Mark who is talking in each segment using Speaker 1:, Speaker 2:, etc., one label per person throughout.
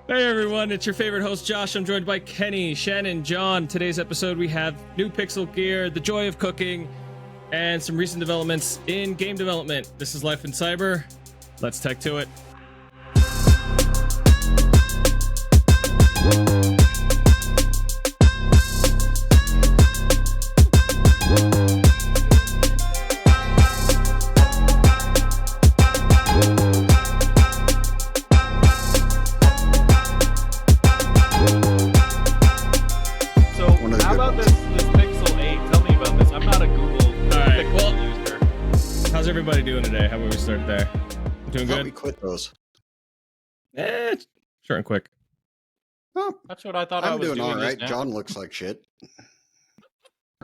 Speaker 1: Hey everyone, it's your favorite host Josh. I'm joined by Kenny, Shannon, John. Today's episode we have new Pixel gear, the joy of cooking, and some recent developments in game development. This is Life in Cyber. Let's tech to it. How's everybody doing today? How about we start there? Doing good?
Speaker 2: We quit those.
Speaker 1: Short and quick.
Speaker 2: Oh,
Speaker 3: that's what I thought I was doing.
Speaker 2: All right. John looks like shit.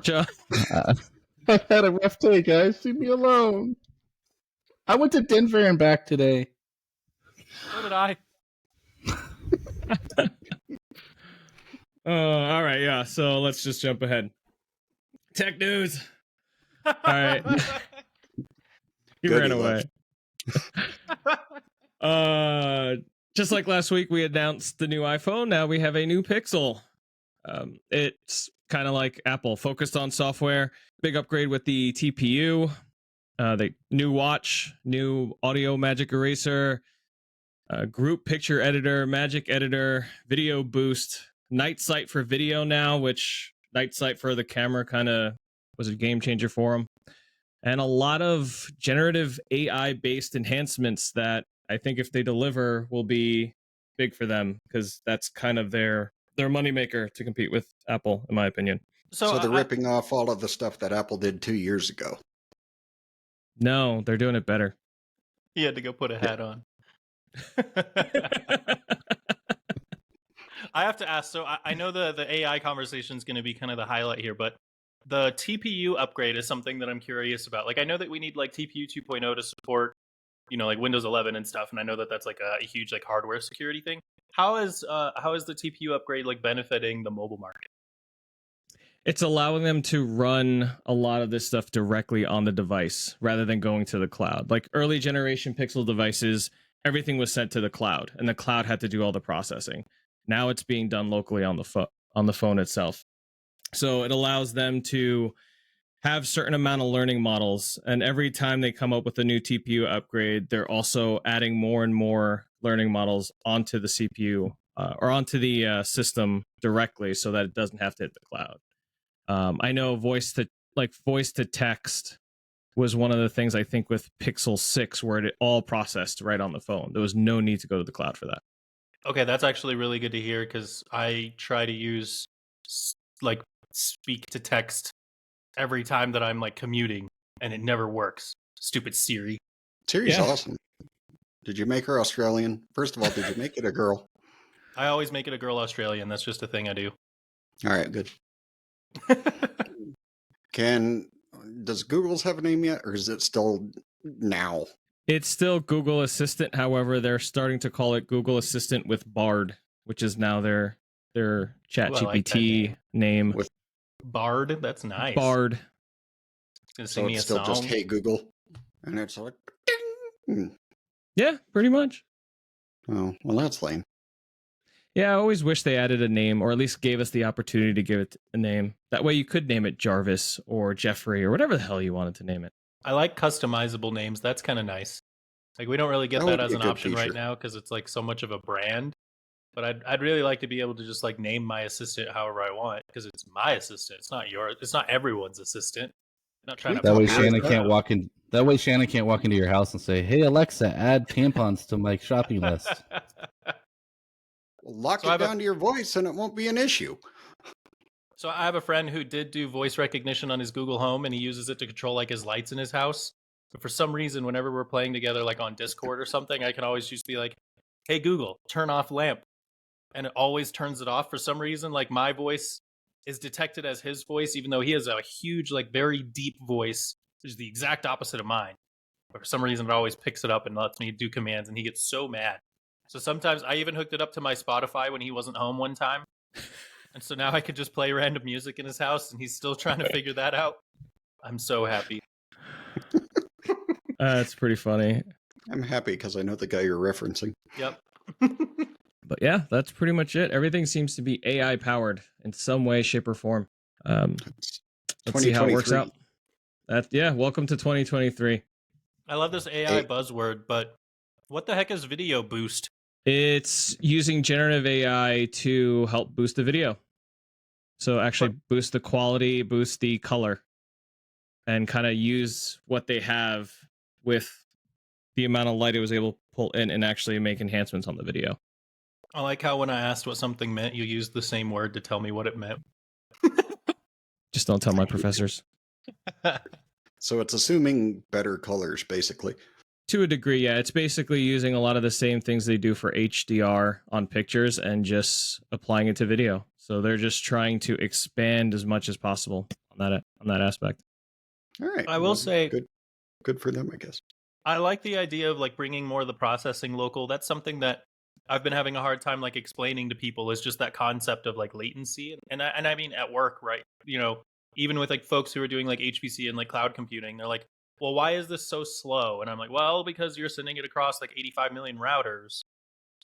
Speaker 1: John.
Speaker 4: I had a rough day, guys. Leave me alone. I went to Denver and back today.
Speaker 3: So did I.
Speaker 1: All right, yeah. So let's just jump ahead. Tech news. All right. You ran away. Just like last week, we announced the new iPhone. Now we have a new Pixel. It's kind of like Apple, focused on software. Big upgrade with the TPU. The new watch, new audio magic eraser, group picture editor, magic editor, video boost, night sight for video now, which night sight for the camera kind of was a game changer for them. And a lot of generative AI-based enhancements that I think if they deliver will be big for them, because that's kind of their moneymaker to compete with Apple, in my opinion.
Speaker 2: So they're ripping off all of the stuff that Apple did 2 years ago.
Speaker 1: No, they're doing it better.
Speaker 3: He had to go put a hat on. I have to ask, so I know the AI conversation is going to be kind of the highlight here, but the TPU upgrade is something that I'm curious about. Like, I know that we need like TPU 2.0 to support, like Windows 11 and stuff, and I know that that's like a huge like hardware security thing. How is the TPU upgrade like benefiting the mobile market?
Speaker 1: It's allowing them to run a lot of this stuff directly on the device rather than going to the cloud. Like early generation Pixel devices, everything was sent to the cloud, and the cloud had to do all the processing. Now it's being done locally on the phone itself. So it allows them to have certain amount of learning models, and every time they come up with a new TPU upgrade, they're also adding more and more learning models onto the CPU or onto the system directly, so that it doesn't have to hit the cloud. I know voice to text was one of the things I think with Pixel 6 where it all processed right on the phone. There was no need to go to the cloud for that.
Speaker 3: Okay, that's actually really good to hear, because I try to use like speak to text every time that I'm like commuting, and it never works. Stupid Siri.
Speaker 2: Siri's awesome. Did you make her Australian? First of all, did you make it a girl?
Speaker 3: I always make it a girl Australian. That's just a thing I do.
Speaker 2: All right, good. Does Google's have a name yet, or is it still now?
Speaker 1: It's still Google Assistant. However, they're starting to call it Google Assistant with Bard, which is now their ChatGPT name.
Speaker 2: With
Speaker 3: Bard, that's nice.
Speaker 1: Bard.
Speaker 3: It's gonna sing me a song.
Speaker 2: Just Hey Google, and it's like, ding.
Speaker 1: Yeah, pretty much.
Speaker 2: Oh, well, that's lame.
Speaker 1: Yeah, I always wish they added a name, or at least gave us the opportunity to give it a name. That way you could name it Jarvis or Jeffrey or whatever the hell you wanted to name it.
Speaker 3: I like customizable names. That's kind of nice. Like, we don't really get that as an option right now because it's like so much of a brand. But I'd really like to be able to just like name my assistant however I want, because it's my assistant. It's not yours. It's not everyone's assistant. I'm not trying to.
Speaker 4: That way Shannon can't walk in. That way Shannon can't walk into your house and say, "Hey Alexa, add tampons to my shopping list."
Speaker 2: Well, lock it down to your voice, and it won't be an issue.
Speaker 3: So I have a friend who did do voice recognition on his Google Home, and he uses it to control like his lights in his house. But for some reason, whenever we're playing together, like on Discord or something, I can always just be like, "Hey Google, turn off lamp." And it always turns it off for some reason. Like, my voice is detected as his voice, even though he has a huge, like very deep voice, which is the exact opposite of mine. But for some reason, it always picks it up and lets me do commands, and he gets so mad. So sometimes I even hooked it up to my Spotify when he wasn't home one time. And so now I could just play random music in his house, and he's still trying to figure that out. I'm so happy.
Speaker 1: That's pretty funny.
Speaker 2: I'm happy because I know the guy you're referencing.
Speaker 3: Yep.
Speaker 1: But yeah, that's pretty much it. Everything seems to be AI powered in some way, shape, or form.
Speaker 2: It's
Speaker 1: Let's see how it works
Speaker 2: 2023.
Speaker 1: out. Welcome to 2023.
Speaker 3: I love this AI buzzword, but what the heck is video boost?
Speaker 1: It's using generative AI to help boost the video. So actually boost the quality, boost the color, and kind of use what they have with the amount of light it was able to pull in and actually make enhancements on the video.
Speaker 3: I like how when I asked what something meant, you used the same word to tell me what it meant.
Speaker 1: Just don't tell my professors.
Speaker 2: So it's assuming better colors, basically.
Speaker 1: To a degree, yeah. It's basically using a lot of the same things they do for HDR on pictures and just applying it to video. So they're just trying to expand as much as possible on that aspect.
Speaker 2: All right.
Speaker 3: I will say,
Speaker 2: good for them, I guess.
Speaker 3: I like the idea of like bringing more of the processing local. That's something that I've been having a hard time like explaining to people, is just that concept of like latency. And I mean at work, right? You know, even with like folks who are doing like HPC and like cloud computing, they're like, well, why is this so slow? And I'm like, well, because you're sending it across like 85 million routers.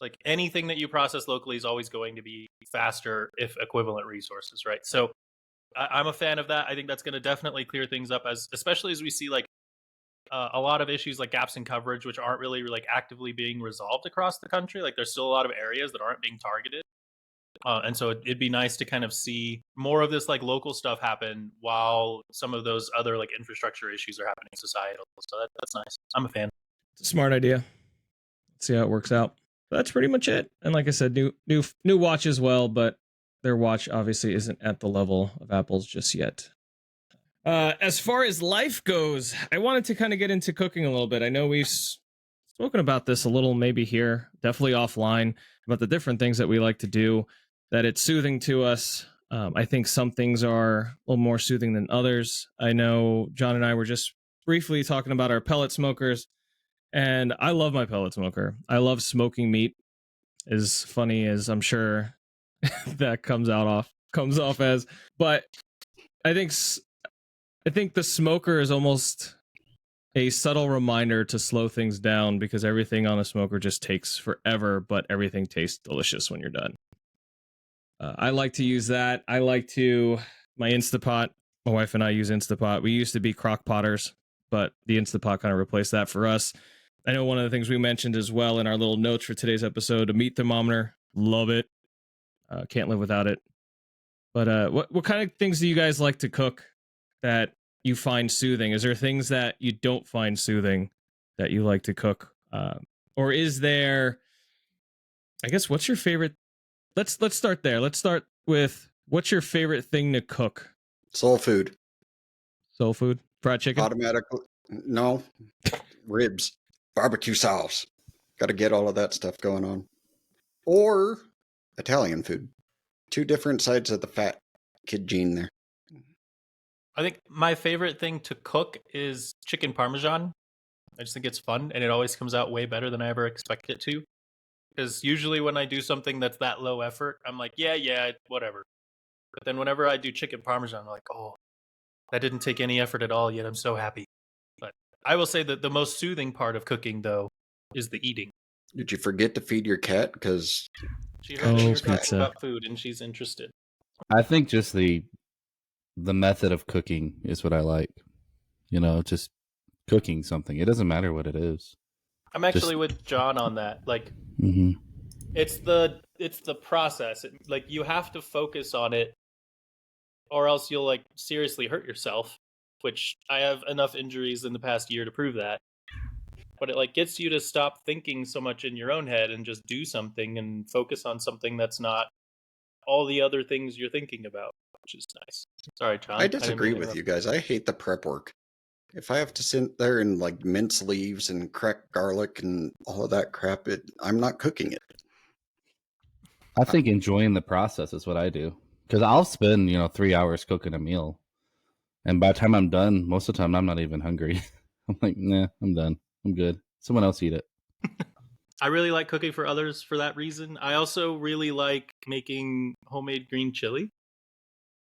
Speaker 3: Like anything that you process locally is always going to be faster if equivalent resources, right? So I'm a fan of that. I think that's going to definitely clear things up, especially as we see like a lot of issues like gaps in coverage, which aren't really like actively being resolved across the country. Like there's still a lot of areas that aren't being targeted. And so it'd be nice to kind of see more of this like local stuff happen while some of those other like infrastructure issues are happening societal. So that's nice. I'm a fan.
Speaker 1: It's a smart idea. Let's see how it works out. But that's pretty much it. And like I said, new watch as well, but their watch obviously isn't at the level of Apple's just yet. As far as life goes, I wanted to kind of get into cooking a little bit. I know we've spoken about this a little, maybe here, definitely offline, about the different things that we like to do, that it's soothing to us. I think some things are a little more soothing than others. I know John and I were just briefly talking about our pellet smokers, and I love my pellet smoker. I love smoking meat, as funny as I'm sure that comes off as. But I think the smoker is almost a subtle reminder to slow things down, because everything on a smoker just takes forever, but everything tastes delicious when you're done. I like to use that. I like to, my Instapot, my wife and I use Instapot. We used to be crock potters, but the Instapot kind of replaced that for us. I know one of the things we mentioned as well in our little notes for today's episode, a meat thermometer. Love it. Can't live without it. But what kind of things do you guys like to cook that you find soothing? Is there things that you don't find soothing that you like to cook? Or is there, I guess, what's your favorite? Let's start there. Let's start with, what's your favorite thing to cook?
Speaker 2: Soul food.
Speaker 1: Soul food? Fried chicken?
Speaker 2: Automatically. No. Ribs. Barbecue sauce. Got to get all of that stuff going on. Or Italian food. Two different sides of the fat kid gene there.
Speaker 3: I think my favorite thing to cook is chicken parmesan. I just think it's fun, and it always comes out way better than I ever expect it to. Because usually when I do something that's that low effort, I'm like, yeah, whatever. But then whenever I do chicken parmesan, I'm like, oh, that didn't take any effort at all, yet I'm so happy. But I will say that the most soothing part of cooking, though, is the eating.
Speaker 2: Did you forget to feed your cat? Because
Speaker 3: She heard you were talking
Speaker 1: pizza.
Speaker 3: about food, and she's interested.
Speaker 4: I think just the method of cooking is what I like. You know, just cooking something. It doesn't matter what it is.
Speaker 3: I'm actually with John on that. Like,
Speaker 4: Mm-hmm.
Speaker 3: it's the process. Like, you have to focus on it, or else you'll like seriously hurt yourself. Which I have enough injuries in the past year to prove that. But it like gets you to stop thinking so much in your own head and just do something and focus on something that's not all the other things you're thinking about, which is nice. Sorry, John.
Speaker 2: I disagree with you guys. I hate the prep work. If I have to sit there and like mince leaves and crack garlic and all of that crap, I'm not cooking it.
Speaker 4: I think enjoying the process is what I do. Because I'll spend, 3 hours cooking a meal. And by the time I'm done, most of the time I'm not even hungry. I'm like, nah, I'm done. I'm good. Someone else eat it.
Speaker 3: I really like cooking for others for that reason. I also really like making homemade green chili.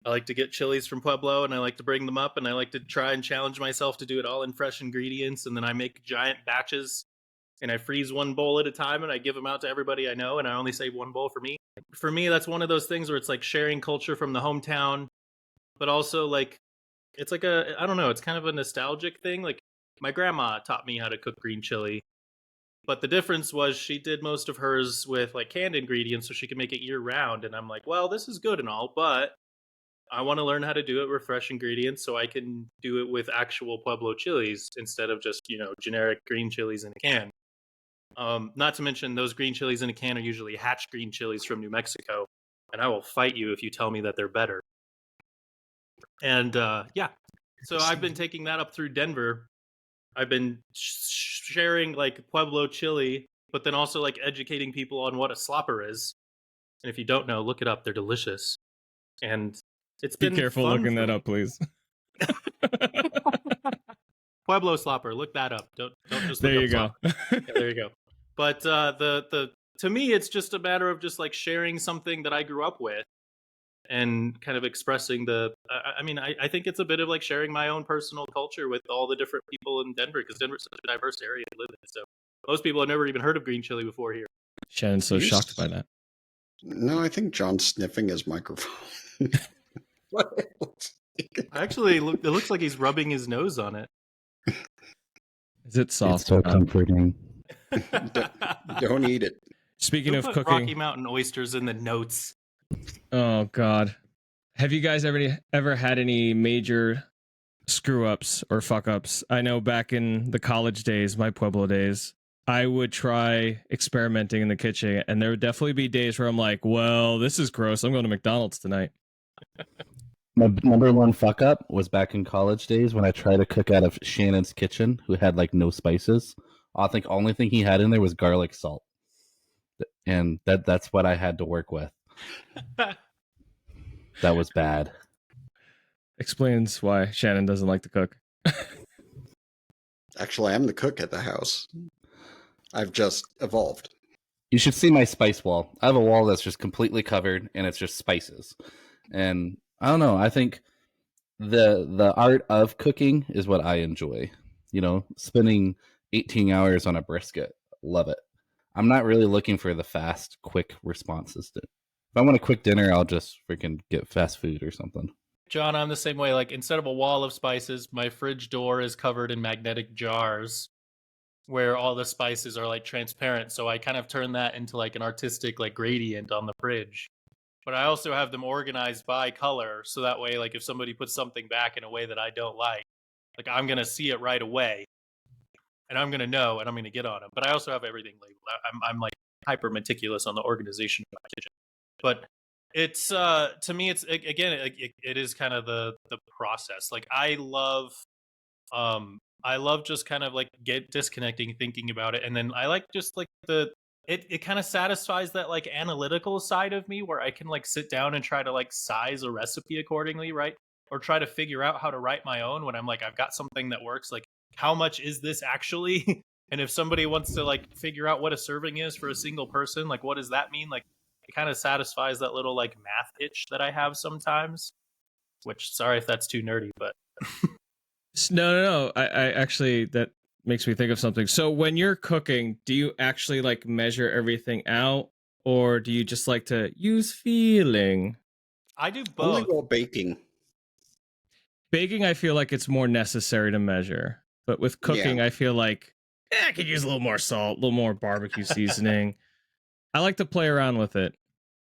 Speaker 3: I like to get chilies from Pueblo, and I like to bring them up, and I like to try and challenge myself to do it all in fresh ingredients, and then I make giant batches and I freeze one bowl at a time and I give them out to everybody I know, and I only save one bowl for me. For me, that's one of those things where it's like sharing culture from the hometown, but also like it's like I don't know, it's kind of a nostalgic thing. Like my grandma taught me how to cook green chili, but the difference was she did most of hers with like canned ingredients so she could make it year round. And I'm like, well, this is good and all, but I want to learn how to do it with fresh ingredients so I can do it with actual Pueblo chilies instead of just, generic green chilies in a can. Not to mention those green chilies in a can are usually hatch green chilies from New Mexico, and I will fight you if you tell me that they're better. And yeah, so I've been taking that up through Denver. I've been sharing like Pueblo chili, but then also like educating people on what a slopper is. And if you don't know, look it up. They're delicious. And it's
Speaker 1: Be
Speaker 3: been
Speaker 1: careful
Speaker 3: fun
Speaker 1: looking
Speaker 3: for
Speaker 1: that
Speaker 3: me.
Speaker 1: up, please.
Speaker 3: Pueblo slopper, look that up. Don't just
Speaker 1: There
Speaker 3: look
Speaker 1: you
Speaker 3: up
Speaker 1: go.
Speaker 3: slopper. Yeah, there you go. But the to me, it's just a matter of just like sharing something that I grew up with and kind of expressing I think it's a bit of like sharing my own personal culture with all the different people in Denver, because Denver's such a diverse area to live in. So most people have never even heard of green chili before here.
Speaker 1: Shannon's so shocked by that.
Speaker 2: No, I think John's sniffing his microphone. What?
Speaker 3: Actually, it looks like he's rubbing his nose on it.
Speaker 1: Is it soft?
Speaker 4: It's so comforting.
Speaker 2: Don't eat it.
Speaker 1: Speaking
Speaker 3: Who
Speaker 1: of
Speaker 3: put
Speaker 1: cooking,
Speaker 3: Rocky Mountain oysters in the notes?
Speaker 1: oh god, have you guys ever had any major screw ups or fuck ups? I know back in the college days, my Pueblo days, I would try experimenting in the kitchen, and there would definitely be days where I'm like, well, this is gross. I'm going to McDonald's tonight.
Speaker 4: My number one fuck up was back in college days when I tried to cook out of Shannon's kitchen, who had like no spices. I think only thing he had in there was garlic salt, and that's what I had to work with. That was bad.
Speaker 1: Explains why Shannon doesn't like to cook.
Speaker 2: Actually, I'm the cook at the house. I've just evolved.
Speaker 4: You should see my spice wall. I have a wall that's just completely covered, and it's just spices. And I don't know. I think the art of cooking is what I enjoy. Spending 18 hours on a brisket, love it. I'm not really looking for the fast, quick responses. If I want a quick dinner, I'll just freaking get fast food or something.
Speaker 3: John, I'm the same way. Like, instead of a wall of spices, my fridge door is covered in magnetic jars where all the spices are like transparent. So I kind of turn that into like an artistic like gradient on the fridge. But I also have them organized by color, so that way, like, if somebody puts something back in a way that I don't like I'm gonna see it right away, and I'm gonna know, and I'm gonna get on them. But I also have everything labeled. I'm like hyper meticulous on the organization of my kitchen. But it's to me, it's again, it is kind of the process. Like I love just kind of like get disconnecting, thinking about it, and then I like just like it kind of satisfies that like analytical side of me where I can like sit down and try to like size a recipe accordingly, right? Or try to figure out how to write my own when I'm like, I've got something that works. Like, how much is this actually? And if somebody wants to like figure out what a serving is for a single person, like, what does that mean? Like, it kind of satisfies that little like math itch that I have sometimes, which, sorry if that's too nerdy, but.
Speaker 1: No. I actually, that makes me think of something. So when you're cooking, do you actually like measure everything out, or do you just like to use feeling?
Speaker 3: I do
Speaker 2: Only
Speaker 3: both.
Speaker 2: while baking.
Speaker 1: Baking, I feel like it's more necessary to measure. But with cooking, I feel like I could use a little more salt, a little more barbecue seasoning. I like to play around with it.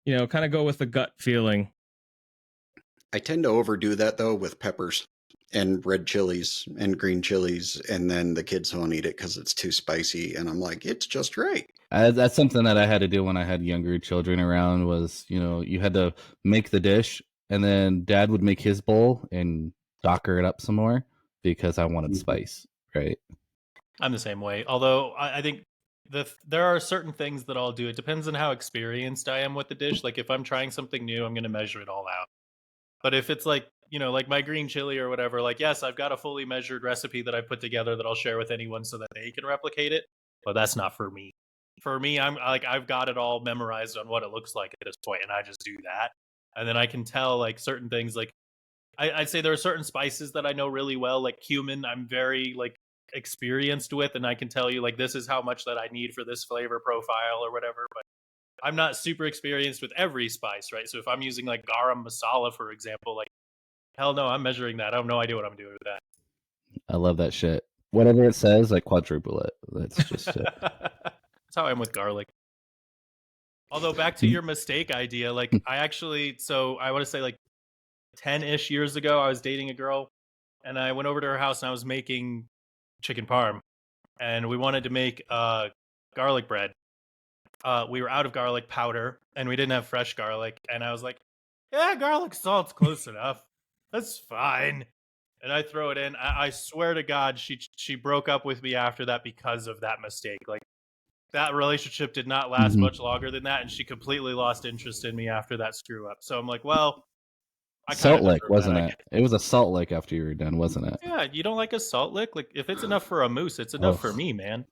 Speaker 1: Kind of go with the gut feeling.
Speaker 2: I tend to overdo that, though, with peppers and red chilies and green chilies, and then the kids won't eat it because it's too spicy, and I'm like, it's just right.
Speaker 4: That's something that I had to do when I had younger children around was, you had to make the dish, and then Dad would make his bowl and docker it up some more because I wanted spice, right?
Speaker 3: I'm the same way. Although I think there are certain things that I'll do. It depends on how experienced I am with the dish. Like if I'm trying something new, I'm going to measure it all out. But if it's like, like my green chili or whatever, like, yes, I've got a fully measured recipe that I put together that I'll share with anyone so that they can replicate it. But that's not for me. For me, I'm like, I've got it all memorized on what it looks like at this point, and I just do that. And then I can tell like certain things. Like I'd say there are certain spices that I know really well, like cumin. I'm very like experienced with, and I can tell you like this is how much that I need for this flavor profile or whatever. But I'm not super experienced with every spice, right? So if I'm using like garam masala, for example, like hell no, I'm measuring that. I have no idea what I'm doing with that.
Speaker 4: I love that shit. Whatever it says, like quadruple it. That's just it.
Speaker 3: That's how I am with garlic. Although back to your mistake idea, like I actually, so I want to say like 10-ish years ago, I was dating a girl and I went over to her house and I was making chicken parm and we wanted to make garlic bread. We were out of garlic powder and we didn't have fresh garlic. And I was like, yeah, garlic salt's close enough. That's fine. And I throw it in. I swear to God, she broke up with me after that because of that mistake. Like that relationship did not last much longer than that. And she completely lost interest in me after that screw up. So I'm like, well, I
Speaker 4: Salt
Speaker 3: kinda
Speaker 4: lick,
Speaker 3: deserve
Speaker 4: wasn't
Speaker 3: that,
Speaker 4: it? It was a salt lick after you were done, wasn't it?
Speaker 3: Yeah, you don't like a salt lick? Like if it's enough for a moose, it's enough for
Speaker 4: Ugh.
Speaker 3: me, man.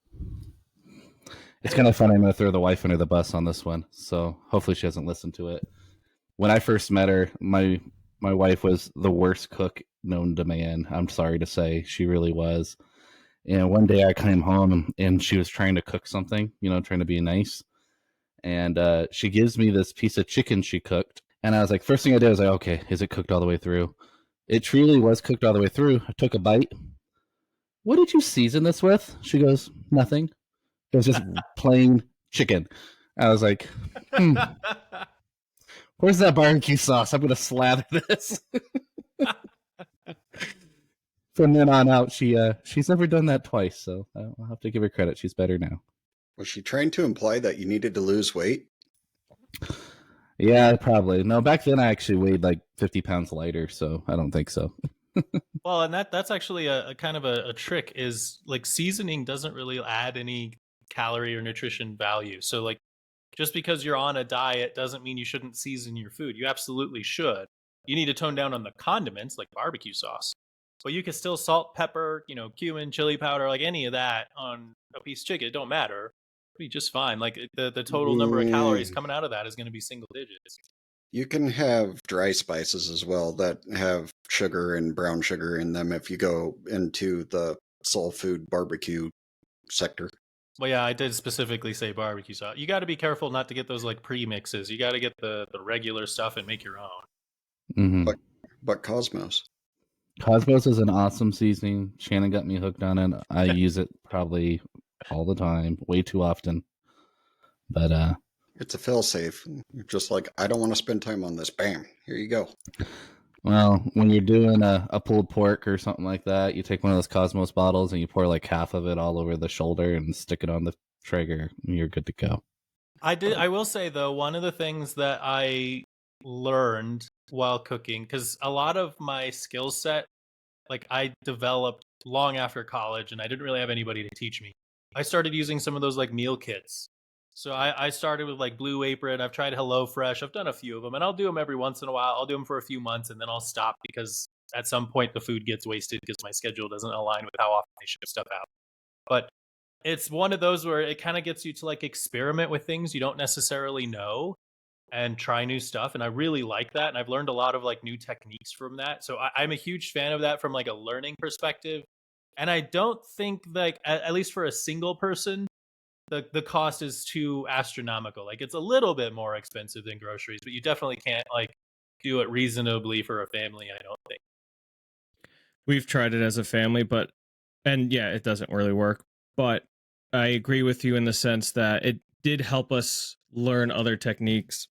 Speaker 4: It's kind of fun. I'm going to throw the wife under the bus on this one, so hopefully she hasn't listened to it. When I first met her, my wife was the worst cook known to man. I'm sorry to say, she really was. And one day I came home and she was trying to cook something, trying to be nice. And she gives me this piece of chicken she cooked. And I was like, first thing I did was like, okay, is it cooked all the way through? It truly was cooked all the way through. I took a bite. What did you season this with? She goes, nothing. It was just plain chicken. I was like, where's that barbecue sauce? I'm going to slather this. From then on out, she's never done that twice, so I'll have to give her credit. She's better now.
Speaker 2: Was she trying to imply that you needed to lose weight?
Speaker 4: Yeah, probably. No, back then I actually weighed like 50 pounds lighter, so I don't think so.
Speaker 3: Well, and that's actually a kind of a trick is like seasoning doesn't really add any calorie or nutrition value. So like just because you're on a diet doesn't mean you shouldn't season your food. You absolutely should. You need to tone down on the condiments like barbecue sauce. But you can still salt, pepper, cumin, chili powder, like any of that on a piece of chicken. It don't matter. It'll be just fine. Like the total number of calories coming out of that is going to be single digits.
Speaker 2: You can have dry spices as well that have sugar and brown sugar in them if you go into the soul food barbecue sector.
Speaker 3: Well, yeah, I did specifically say barbecue sauce. You got to be careful not to get those like pre-mixes. You got to get the regular stuff and make your own.
Speaker 4: Mm-hmm.
Speaker 2: But Cosmos
Speaker 4: is an awesome seasoning. Shannon got me hooked on it. I use it probably all the time, way too often. But
Speaker 2: it's a fail-safe. You're just like, I don't want to spend time on this. Bam, here you go.
Speaker 4: Well, when you're doing a pulled pork or something like that, you take one of those Cosmos bottles and you pour like half of it all over the shoulder and stick it on the trigger, and you're good to go.
Speaker 3: I will say though, one of the things that I learned while cooking, because a lot of my skill set, like I developed long after college, and I didn't really have anybody to teach me. I started using some of those like meal kits. So I started with like Blue Apron. I've tried HelloFresh. I've done a few of them, and I'll do them every once in a while. I'll do them for a few months, and then I'll stop because at some point the food gets wasted because my schedule doesn't align with how often I ship stuff out. But it's one of those where it kind of gets you to like experiment with things you don't necessarily know and try new stuff. And I really like that. And I've learned a lot of like new techniques from that. So I'm a huge fan of that from like a learning perspective. And I don't think like, at least for a single person, the cost is too astronomical. Like it's a little bit more expensive than groceries, but you definitely can't like do it reasonably for a family, I don't think.
Speaker 1: We've tried it as a family, and yeah, it doesn't really work. But I agree with you in the sense that it did help us learn other techniques.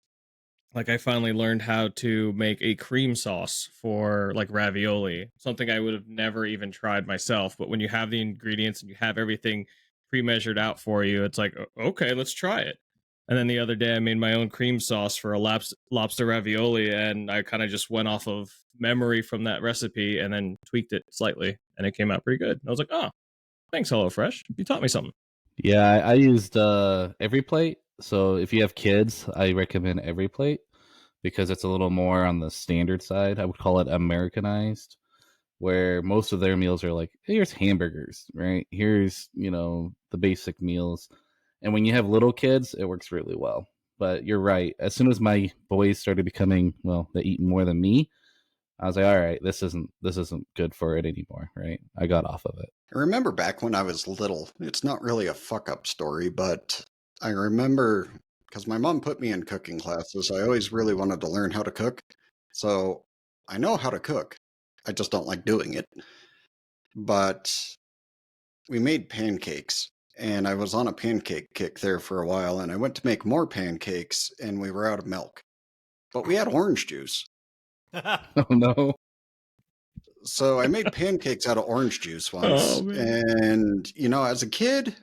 Speaker 1: Like I finally learned how to make a cream sauce for like ravioli, something I would have never even tried myself. But when you have the ingredients and you have everything pre-measured out for you, it's like, okay, let's try it. And then the other day I made my own cream sauce for a lobster ravioli, and I kind of just went off of memory from that recipe and then tweaked it slightly, and it came out pretty good. I was like, oh, thanks, HelloFresh. You taught me something.
Speaker 4: Yeah, I used Every Plate. So if you have kids, I recommend Every Plate because it's a little more on the standard side. I would call it Americanized, where most of their meals are like, hey, here's hamburgers, right? Here's, the basic meals. And when you have little kids, it works really well. But you're right. As soon as my boys started becoming, well, they eat more than me, I was like, all right, this isn't good for it anymore, right? I got off of it.
Speaker 2: I remember back when I was little, it's not really a fuck up story, but I remember because my mom put me in cooking classes. I always really wanted to learn how to cook. So I know how to cook. I just don't like doing it. But we made pancakes, and I was on a pancake kick there for a while, and I went to make more pancakes, and we were out of milk. But we had orange juice.
Speaker 4: Oh no.
Speaker 2: So I made pancakes out of orange juice once. And, as a kid,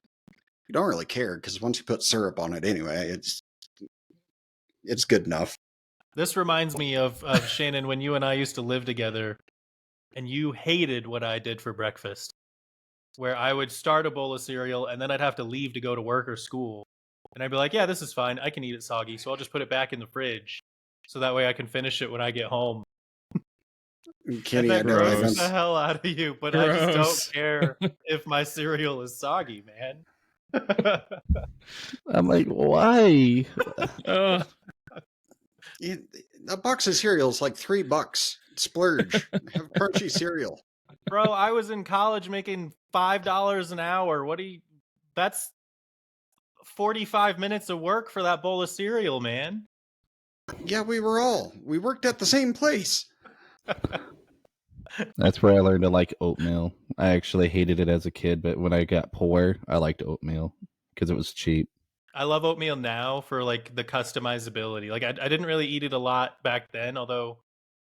Speaker 2: you don't really care because once you put syrup on it anyway, it's good enough.
Speaker 3: This reminds me of Shannon when you and I used to live together, and you hated what I did for breakfast, where I would start a bowl of cereal and then I'd have to leave to go to work or school. And I'd be like, yeah, this is fine. I can eat it soggy. So I'll just put it back in the fridge so that way I can finish it when I get home.
Speaker 2: Kenny,
Speaker 3: And
Speaker 2: I
Speaker 3: that
Speaker 2: know.
Speaker 3: grosses the hell out of you, but I just
Speaker 1: Gross.
Speaker 3: don't care if my cereal is soggy, man.
Speaker 4: I'm like, why?
Speaker 1: Uh,
Speaker 2: A box of cereal is like $3. Splurge. Have crunchy cereal.
Speaker 3: Bro, I was in college making $5 an hour. That's 45 minutes of work for that bowl of cereal, man.
Speaker 2: Yeah, we worked at the same place.
Speaker 4: That's where I learned to like oatmeal. I actually hated it as a kid, but when I got poor, I liked oatmeal because it was cheap.
Speaker 3: I love oatmeal now for like the customizability. Like I didn't really eat it a lot back then, although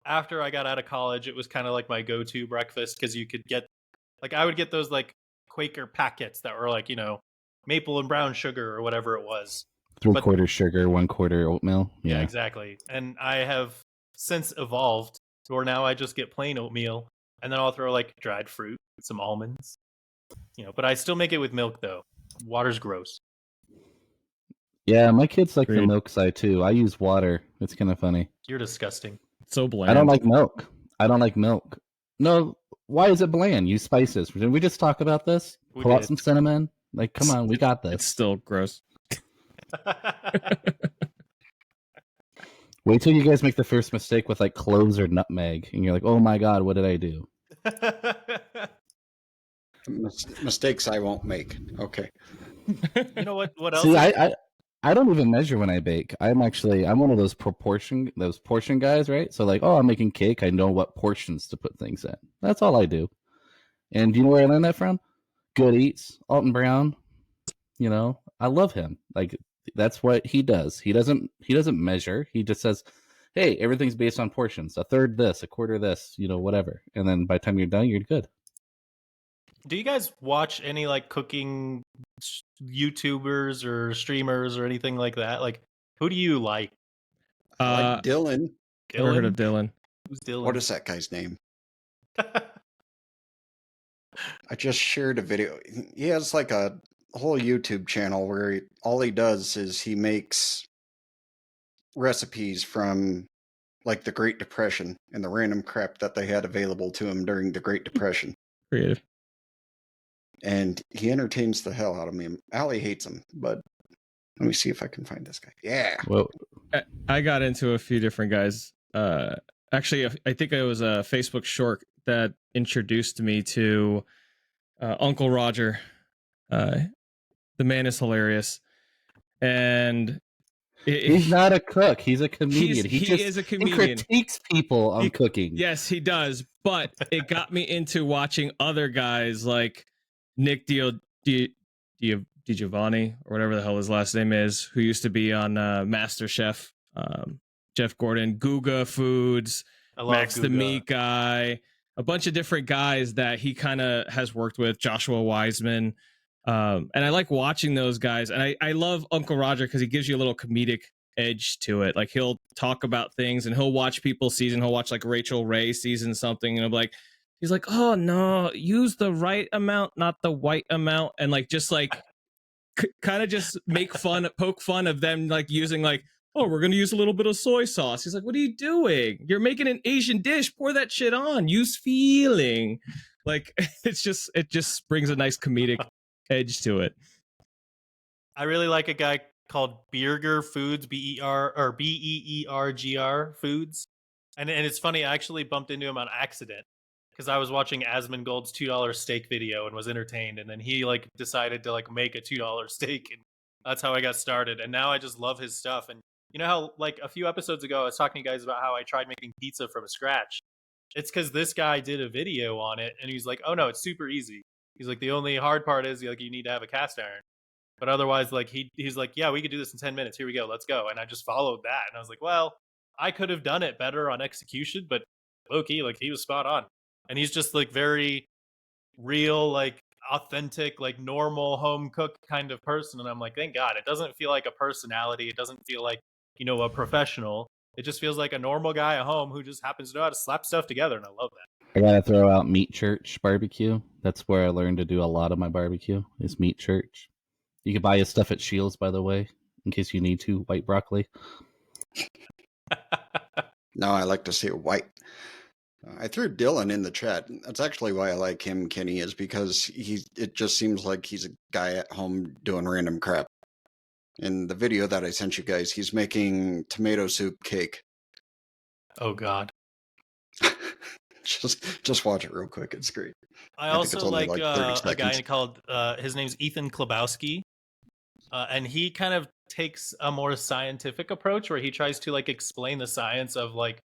Speaker 3: after I got out of college, it was kind of like my go-to breakfast because you could get like I would get those like Quaker packets that were like, maple and brown sugar or whatever it was.
Speaker 4: 3/4 sugar, 1/4 oatmeal.
Speaker 3: Yeah, exactly. And I have since evolved to where now I just get plain oatmeal and then I'll throw like dried fruit, some almonds. But I still make it with milk though. Water's gross.
Speaker 4: Yeah, my kids like the
Speaker 1: Agreed.
Speaker 4: milk side too. I use water. It's kind of funny.
Speaker 3: You're disgusting.
Speaker 1: so bland.
Speaker 4: I don't like milk. No, why is it bland? Use spices. Did we just talk about this?
Speaker 3: We
Speaker 4: Pull out
Speaker 3: did.
Speaker 4: some cinnamon. Like, come on, we got
Speaker 1: It's
Speaker 4: this.
Speaker 1: still gross.
Speaker 4: Wait till you guys make the first mistake with like cloves or nutmeg, and you're like, oh my god, what did I do?
Speaker 2: Mistakes I won't make. Okay.
Speaker 3: You know what else?
Speaker 4: See, I don't even measure when I bake. I'm one of those portion guys, right? So like, oh, I'm making cake. I know what portions to put things in. That's all I do. And do you know where I learned that from? Good Eats, Alton Brown. I love him. Like that's what he does. He doesn't measure. He just says, hey, everything's based on portions. A third this, a quarter this, whatever. And then by the time you're done, you're good.
Speaker 3: Do you guys watch any like cooking YouTubers or streamers or anything like that? Like, who do you like?
Speaker 2: I like Dylan.
Speaker 1: Never heard of Dylan.
Speaker 3: Who's Dylan?
Speaker 2: What is that guy's name? I just shared a video. He has like a whole YouTube channel where all he does is he makes recipes from like the Great Depression and the random crap that they had available to him during the Great Depression.
Speaker 1: Creative.
Speaker 2: And he entertains the hell out of me. Allie hates him, but let me see if I can find this guy. Yeah.
Speaker 4: Well,
Speaker 1: I got into a few different guys. Actually, I think it was a Facebook short that introduced me to Uncle Roger. The man is hilarious, and
Speaker 4: he's not a cook. He's a comedian.
Speaker 1: He is a comedian.
Speaker 4: He critiques people on cooking.
Speaker 1: Yes, he does. But it got me into watching other guys like Nick DiGiovanni or whatever the hell his last name is, who used to be on MasterChef. Jeff Gordon, Guga Foods, Max the Meat Guy, a bunch of different guys that he kind of has worked with, Joshua Wiseman. And I like watching those guys. And I love Uncle Roger because he gives you a little comedic edge to it. Like he'll talk about things and he'll watch people season. He'll watch like Rachel Ray season something. And I'm like, he's like, oh no, use the right amount, not the white amount. And like, just like kind of just poke fun of them, like using like, oh, we're going to use a little bit of soy sauce. He's like, what are you doing? You're making an Asian dish. Pour that shit on. Use feeling. Like, it just brings a nice comedic edge to it.
Speaker 3: I really like a guy called Beerger Foods, Beergr Foods. And it's funny, I actually bumped into him on accident because I was watching Asmongold's $2 steak video and was entertained, and then he like decided to like make a $2 steak, and that's how I got started. And now I just love his stuff. And you know how like a few episodes ago I was talking to you guys about how I tried making pizza from scratch. It's because this guy did a video on it, and he's like, "Oh no, it's super easy." He's like, "The only hard part is like you need to have a cast iron." But otherwise, like he's like, yeah, we could do this in 10 minutes. Here we go. Let's go. And I just followed that. And I was like, well, I could have done it better on execution, but low-key, like he was spot on. And he's just like very real, like authentic, like normal home cook kind of person. And I'm like, thank God. It doesn't feel like a personality. It doesn't feel like, you know, a professional. It just feels like a normal guy at home who just happens to know how to slap stuff together. And I love that.
Speaker 4: I gotta throw out Meat Church barbecue. That's where I learned to do a lot of my barbecue. Is Meat Church. You can buy his stuff at Shields, by the way, in case you need to. White broccoli.
Speaker 2: No, I like to see it white. I threw Dylan in the chat. That's actually why I like him, Kenny, is because it just seems like he's a guy at home doing random crap. In the video that I sent you guys, he's making tomato soup cake.
Speaker 3: Oh God.
Speaker 2: Just watch it real quick. It's great.
Speaker 3: I
Speaker 2: think
Speaker 3: also
Speaker 2: it's only
Speaker 3: like,
Speaker 2: like 30
Speaker 3: a guy
Speaker 2: seconds.
Speaker 3: called, his name's Ethan Klabowski. And he kind of takes a more scientific approach where he tries to like explain the science of like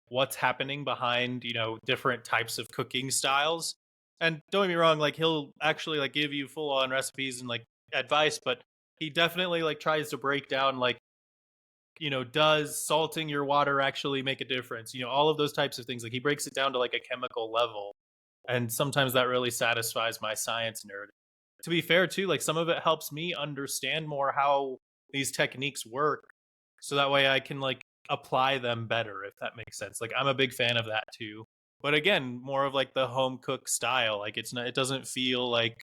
Speaker 3: what's happening behind, you know, different types of cooking styles. And don't get me wrong, like he'll actually like give you full on recipes and like advice, but he definitely like tries to break down like, you know, does salting your water actually make a difference? You know, all of those types of things. Like he breaks it down to like a chemical level. And sometimes that really satisfies my science nerd. To be fair too, like some of it helps me understand more how these techniques work, so that way I can like apply them better, if that makes sense. Like I'm a big fan of that too, but again, more of like the home cook style. Like it doesn't feel like,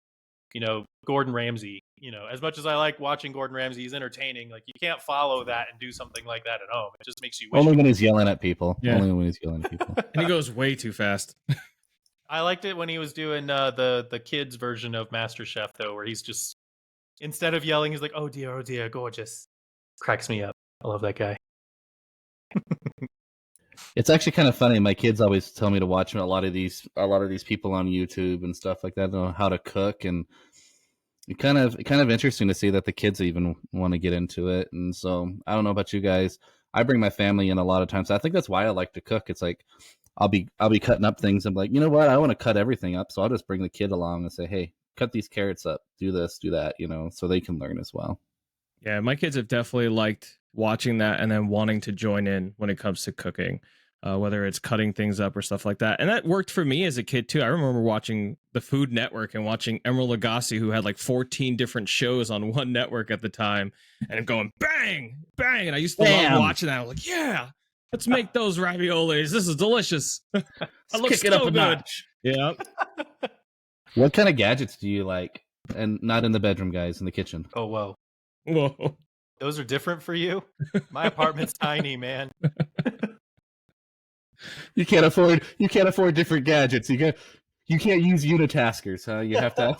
Speaker 3: you know, Gordon Ramsay. You know, as much as I like watching Gordon Ramsay, he's entertaining. Like you can't follow that and do something like that at home. It just makes you wish.
Speaker 4: Only when he's yelling at people.
Speaker 1: Yeah.
Speaker 4: Only when he's yelling at people.
Speaker 1: And he goes way too fast.
Speaker 3: I liked it when he was doing the kids version of MasterChef though, where he's just, instead of yelling, he's like, oh dear, gorgeous." Cracks me up. I love that guy.
Speaker 4: It's actually kind of funny. My kids always tell me to watch a lot of these people on YouTube and stuff like that, on how to cook, and it kind of interesting to see that the kids even want to get into it. And so I don't know about you guys. I bring my family in a lot of times. I think that's why I like to cook. It's like I'll be cutting up things. I'm like, you know what? I want to cut everything up, so I'll just bring the kid along and say, hey, cut these carrots up, do this, do that, you know, so they can learn as well.
Speaker 1: Yeah, my kids have definitely liked watching that and then wanting to join in when it comes to cooking, whether it's cutting things up or stuff like that. And that worked for me as a kid too. I remember watching the Food Network and watching Emeril Lagasse, who had like 14 different shows on one network at the time, and going bang, bang. And I used to love watching that. I was like, yeah, let's make those raviolis. This is delicious. That looks
Speaker 4: kick it up
Speaker 1: so
Speaker 4: a
Speaker 1: good.
Speaker 4: notch.
Speaker 1: Yeah.
Speaker 4: What kind of gadgets do you like? And not in the bedroom, guys, in the kitchen.
Speaker 3: Oh, whoa.
Speaker 1: Whoa.
Speaker 3: Those are different for you? My apartment's tiny, man.
Speaker 4: You can't afford different gadgets. You can't use unitaskers, huh? You have to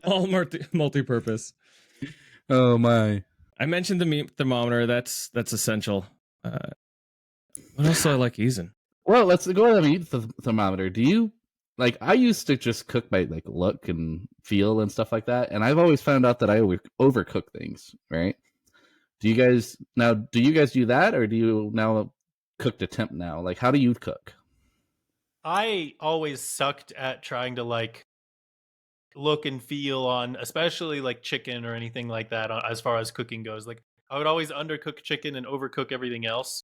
Speaker 1: All multi-purpose.
Speaker 4: Oh my.
Speaker 1: I mentioned the meat thermometer. That's essential. What else do I like using?
Speaker 4: Well, let's go to the meat thermometer. Do you like? I used to just cook by like look and feel and stuff like that, and I've always found out that I overcook things. Right? Do you guys do that, or do you now cook to temp now? Like, how do you cook?
Speaker 3: I always sucked at trying to like look and feel on, especially like chicken or anything like that, as far as cooking goes. Like I would always undercook chicken and overcook everything else.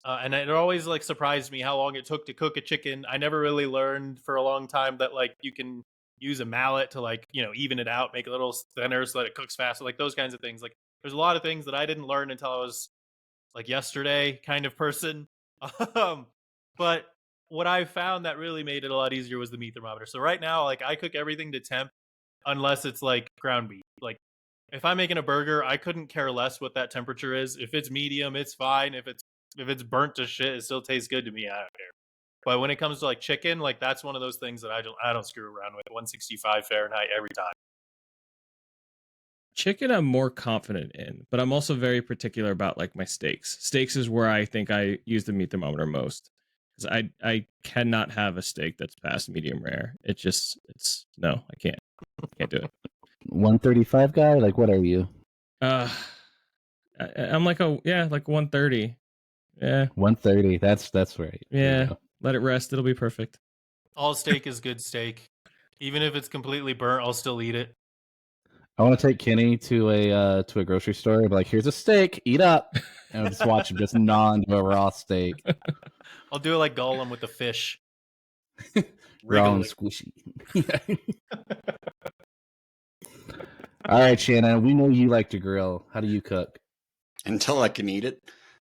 Speaker 3: And it always like surprised me how long it took to cook a chicken. I never really learned for a long time that like you can use a mallet to like, you know, even it out, make it a little thinner so that it cooks faster, like those kinds of things. Like there's a lot of things that I didn't learn until I was like yesterday kind of person. But what I found that really made it a lot easier was the meat thermometer. So right now, like I cook everything to temp unless it's like ground beef. Like if I'm making a burger, I couldn't care less what that temperature is. If it's medium, it's fine. If it's burnt to shit, it still tastes good to me. I don't care. But when it comes to like chicken, like that's one of those things that I don't screw around with. 165 Fahrenheit every time.
Speaker 1: Chicken I'm more confident in, but I'm also very particular about like my steaks. Steaks is where I think I use the meat thermometer most. Because I cannot have a steak that's past medium rare. It's no, I can't do it.
Speaker 4: 135 guy? Like, what are you?
Speaker 1: Uh I'm like like 130. Yeah.
Speaker 4: 130. That's right. There you
Speaker 1: Yeah.
Speaker 4: go.
Speaker 1: Let it rest. It'll be perfect.
Speaker 3: All steak is good steak. Even if it's completely burnt, I'll still eat it.
Speaker 4: I want to take Kenny to a grocery store and be like, here's a steak, eat up. And I'll just watch him just gnaw into a raw steak.
Speaker 3: I'll do it like Gollum with the fish.
Speaker 4: Raw and
Speaker 3: Wriggling.
Speaker 4: squishy. All right, Shannon, we know you like to grill. How do you cook?
Speaker 2: Until I can eat it.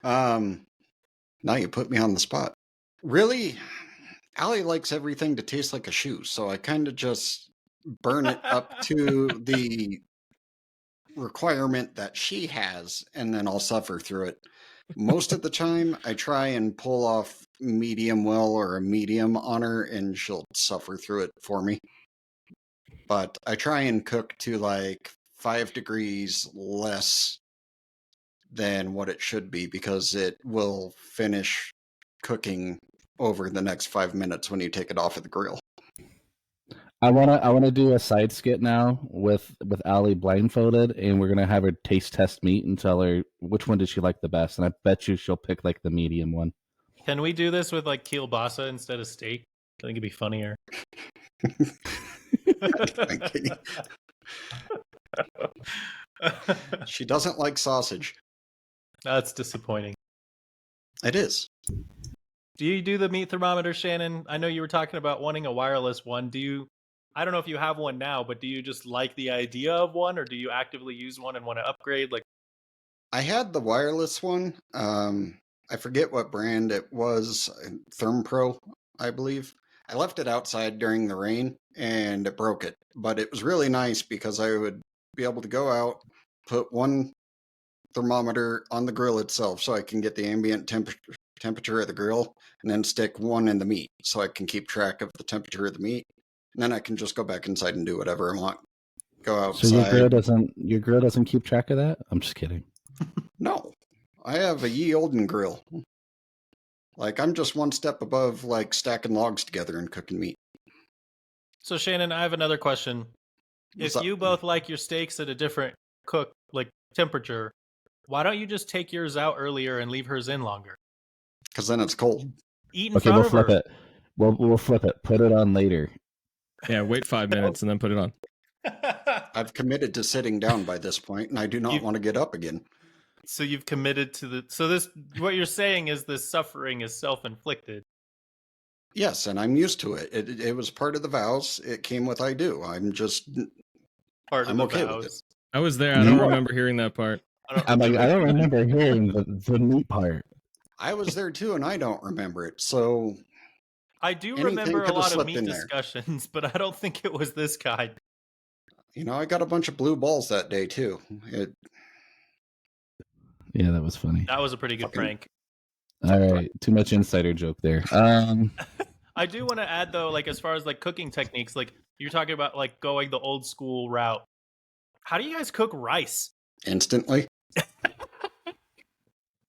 Speaker 2: Now you put me on the spot. Really, Allie likes everything to taste like a shoe, so I kind of just burn it up to the requirement that she has, and then I'll suffer through it. Most of the time, I try and pull off medium well or a medium on her, and she'll suffer through it for me. But I try and cook to like 5 degrees less than what it should be, because it will finish cooking over the next 5 minutes when you take it off of the grill.
Speaker 4: I wanna do a side skit now with Allie blindfolded, and we're gonna have her taste test meat and tell her which one did she like the best, and I bet you she'll pick like the medium one.
Speaker 3: Can we do this with like kielbasa instead of steak? I think it'd be funnier.
Speaker 2: She doesn't like sausage.
Speaker 3: That's disappointing.
Speaker 2: It is.
Speaker 3: Do you do the meat thermometer, Shannon? I know you were talking about wanting a wireless one. I don't know if you have one now, but do you just like the idea of one, or do you actively use one and want to upgrade? Like,
Speaker 2: I had the wireless one. I forget what brand it was. ThermPro, I believe. I left it outside during the rain and it broke it. But it was really nice because I would be able to go out, put one thermometer on the grill itself so I can get the ambient temperature of the grill, and then stick one in the meat so I can keep track of the temperature of the meat. And then I can just go back inside and do whatever I want. Go outside.
Speaker 4: So your grill doesn't keep track of that? I'm just kidding.
Speaker 2: No. I have a ye olden grill. Like, I'm just one step above like stacking logs together and cooking meat.
Speaker 3: so Shannon, I have another question.
Speaker 2: What's
Speaker 3: If
Speaker 2: up?
Speaker 3: you both like your steaks at a different temperature, why don't you just take yours out earlier and leave hers in longer?
Speaker 2: Because then it's cold.
Speaker 3: Eat in
Speaker 4: Okay,
Speaker 3: front
Speaker 4: we'll
Speaker 3: of
Speaker 4: flip
Speaker 3: her.
Speaker 4: it. We'll flip it. Put it on later.
Speaker 1: Yeah, wait 5 minutes and then put it on.
Speaker 2: I've committed to sitting down by this point, and I do not want to get up again.
Speaker 3: So you've committed to what you're saying is this suffering is self-inflicted.
Speaker 2: Yes, and I'm used to it. It was part of the vows. It came with I do. I'm okay with it.
Speaker 1: I was there. I don't remember hearing that part.
Speaker 4: I don't remember hearing the meat part.
Speaker 2: I was there too, and I don't remember it. So
Speaker 3: I do
Speaker 2: anything
Speaker 3: remember a
Speaker 2: could have
Speaker 3: lot of
Speaker 2: slipped
Speaker 3: meat
Speaker 2: in there.
Speaker 3: discussions, but I don't think it was this kind.
Speaker 2: I got a bunch of blue balls that day too.
Speaker 4: Yeah, that was funny.
Speaker 3: That was a pretty good prank.
Speaker 4: All right, too much insider joke there.
Speaker 3: I do want to add though, like as far as like cooking techniques, like you're talking about like going the old school route. How do you guys cook rice?
Speaker 2: Instantly.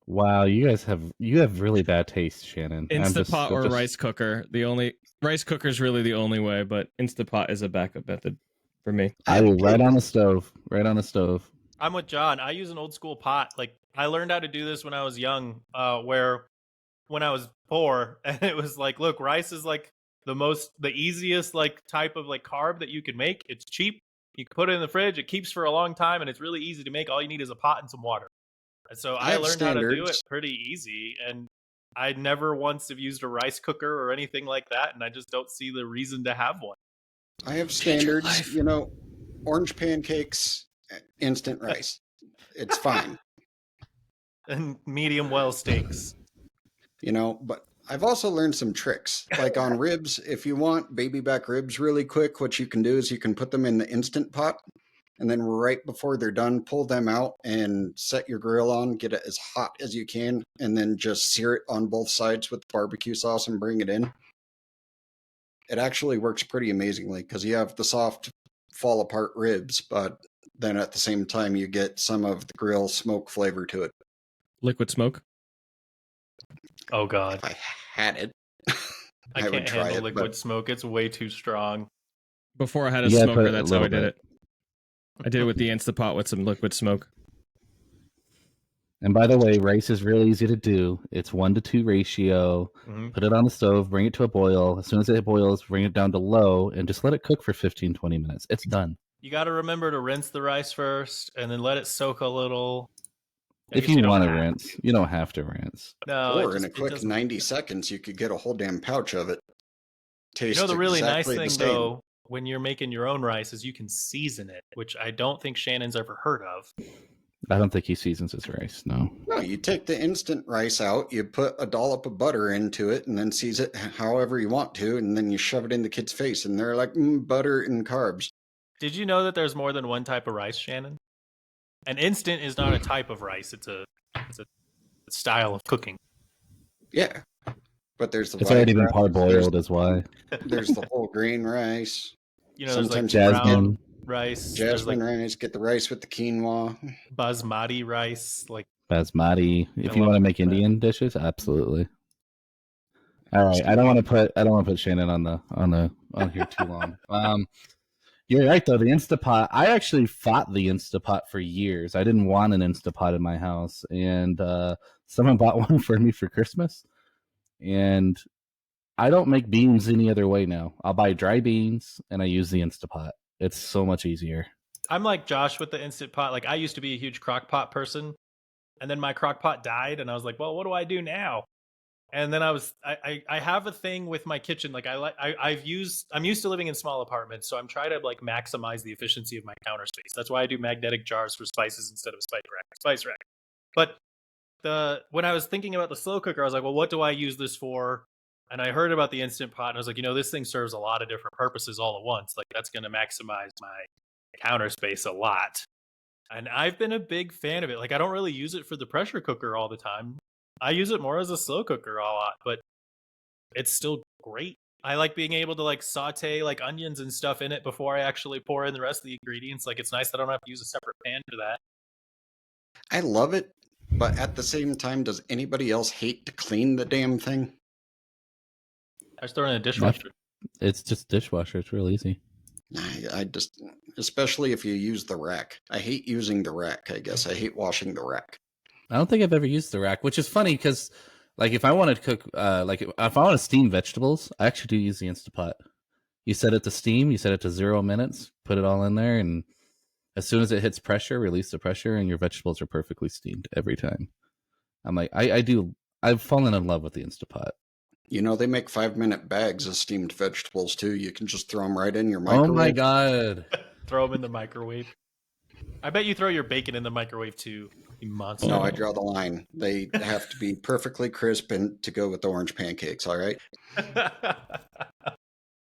Speaker 4: Wow, you have really bad taste, Shannon.
Speaker 1: Instant Pot or rice cooker. The only rice cooker is really the only way, but Instant Pot is a backup method for me.
Speaker 4: I will right on the stove. Right on the stove.
Speaker 3: I'm with John. I use an old school pot. Like I learned how to do this when I was young, where when I was poor, and it was like, look, rice is like the easiest like type of like carb that you can make. It's cheap. You can put it in the fridge. It keeps for a long time, and it's really easy to make. All you need is a pot and some water. And so I learned how to do it pretty easy, and I never once have used a rice cooker or anything like that, and I just don't see the reason to have one.
Speaker 2: I have standards, orange pancakes, instant rice. It's fine.
Speaker 3: And medium well steaks.
Speaker 2: But I've also learned some tricks. Like on ribs, if you want baby back ribs really quick, what you can do is you can put them in the Instant Pot, and then right before they're done, pull them out and set your grill on, get it as hot as you can, and then just sear it on both sides with barbecue sauce and bring it in. It actually works pretty amazingly because you have the soft fall apart ribs, but then at the same time you get some of the grill smoke flavor to it.
Speaker 1: Liquid smoke.
Speaker 3: Oh God,
Speaker 2: If I had it,
Speaker 3: I
Speaker 2: would
Speaker 3: can't
Speaker 2: try
Speaker 3: handle
Speaker 2: it,
Speaker 3: liquid
Speaker 2: but
Speaker 3: smoke. It's way too strong.
Speaker 1: Before I had a
Speaker 4: You gotta put
Speaker 1: smoker,
Speaker 4: a
Speaker 1: that's how I
Speaker 4: little
Speaker 1: did
Speaker 4: bit.
Speaker 1: it. I did it with the Instapot with some liquid smoke.
Speaker 4: And by the way, rice is really easy to do. It's 1-to-2 ratio.
Speaker 3: Mhm.
Speaker 4: Put it on the stove, bring it to a boil. As soon as it boils, bring it down to low and just let it cook for 15-20 minutes. It's done.
Speaker 3: You got to remember to rinse the rice first, and then let it soak a little. I
Speaker 4: If
Speaker 3: guess
Speaker 4: you
Speaker 3: don't
Speaker 4: want to
Speaker 3: have
Speaker 4: rinse, you don't have to rinse.
Speaker 3: No,
Speaker 2: or
Speaker 3: it
Speaker 2: in
Speaker 3: just,
Speaker 2: a
Speaker 3: it
Speaker 2: quick
Speaker 3: doesn't.
Speaker 2: 90 seconds, you could get a whole damn pouch of it. Tastes
Speaker 3: You know the really
Speaker 2: exactly
Speaker 3: nice
Speaker 2: the
Speaker 3: thing
Speaker 2: same.
Speaker 3: though, when you're making your own rice, is you can season it, which I don't think Shannon's ever heard of.
Speaker 4: I don't think he seasons his rice. No.
Speaker 2: No, you take the instant rice out, you put a dollop of butter into it, and then season it however you want to, and then you shove it in the kid's face, and they're like, butter and carbs.
Speaker 3: Did you know that there's more than one type of rice, Shannon? An instant is not a type of rice; it's a style of cooking.
Speaker 2: Yeah, but there's the
Speaker 4: It's
Speaker 2: white
Speaker 4: already been
Speaker 2: rice,
Speaker 4: parboiled, is why.
Speaker 2: there's the whole grain rice.
Speaker 3: You know, there's like
Speaker 2: Sometimes you
Speaker 3: brown
Speaker 4: Jasmine.
Speaker 3: rice, there's like
Speaker 2: Jasmine rice, get the rice with the quinoa.
Speaker 3: basmati rice, like
Speaker 4: Basmati. If you
Speaker 3: love
Speaker 4: want to make
Speaker 3: that.
Speaker 4: Indian dishes, absolutely. All right. I don't want to put Shannon on here too long. You're right though. The Instapot. I actually fought the Instapot for years. I didn't want an Instapot in my house, and someone bought one for me for Christmas. And I don't make beans any other way now. I'll buy dry beans and I use the Instapot. It's so much easier.
Speaker 3: I'm like Josh with the Instant Pot. Like I used to be a huge crock pot person, and then my crock pot died, and I was like, well, what do I do now? And then I have a thing with my kitchen. Like I'm used to living in small apartments, so I'm trying to like maximize the efficiency of my counter space. That's why I do magnetic jars for spices instead of spice rack. But when I was thinking about the slow cooker, I was like, well, what do I use this for? And I heard about the Instant Pot, and I was like, this thing serves a lot of different purposes all at once. Like that's going to maximize my counter space a lot. And I've been a big fan of it. Like I don't really use it for the pressure cooker all the time. I use it more as a slow cooker a lot, but it's still great. I like being able to like saute like onions and stuff in it before I actually pour in the rest of the ingredients. Like it's nice that I don't have to use a separate pan for that.
Speaker 2: I love it, but at the same time, does anybody else hate to clean the damn thing?
Speaker 3: I just throw it in a dishwasher.
Speaker 4: It's just dishwasher. It's real easy.
Speaker 2: I just, especially if you use the rack. I hate using the rack, I guess. I hate washing the rack.
Speaker 4: I don't think I've ever used the rack, which is funny because, like, if I want to cook, like, if I want to steam vegetables, I actually do use the Instapot. You set it to steam, you set it to 0 minutes, put it all in there, and as soon as it hits pressure, release the pressure, and your vegetables are perfectly steamed every time. I'm like, I've fallen in love with the Instapot.
Speaker 2: They make 5-minute bags of steamed vegetables too. You can just throw them right in your microwave.
Speaker 4: Oh my god!
Speaker 3: Throw them in the microwave. I bet you throw your bacon in the microwave too, you monster.
Speaker 2: No, I draw the line. They have to be perfectly crisp and to go with orange pancakes, all right?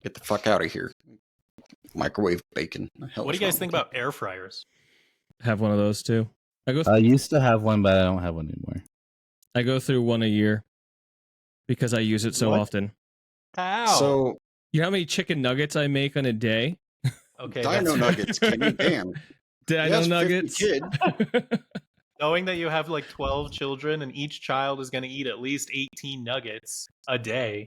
Speaker 2: Get the fuck out of here. Microwave bacon.
Speaker 3: What do you guys think about air fryers?
Speaker 1: Have one of those too.
Speaker 4: I used to have one, but I don't have one anymore.
Speaker 1: I go through one a year because I use it so
Speaker 3: What?
Speaker 1: often.
Speaker 3: How?
Speaker 2: So,
Speaker 1: You know how many chicken nuggets I make on a day?
Speaker 3: okay,
Speaker 2: Dino Nuggets, Kenny, damn.
Speaker 1: Dino
Speaker 2: Yes, 50
Speaker 1: nuggets.
Speaker 2: kid.
Speaker 3: Knowing that you have like 12 children and each child is going to eat at least 18 nuggets a day.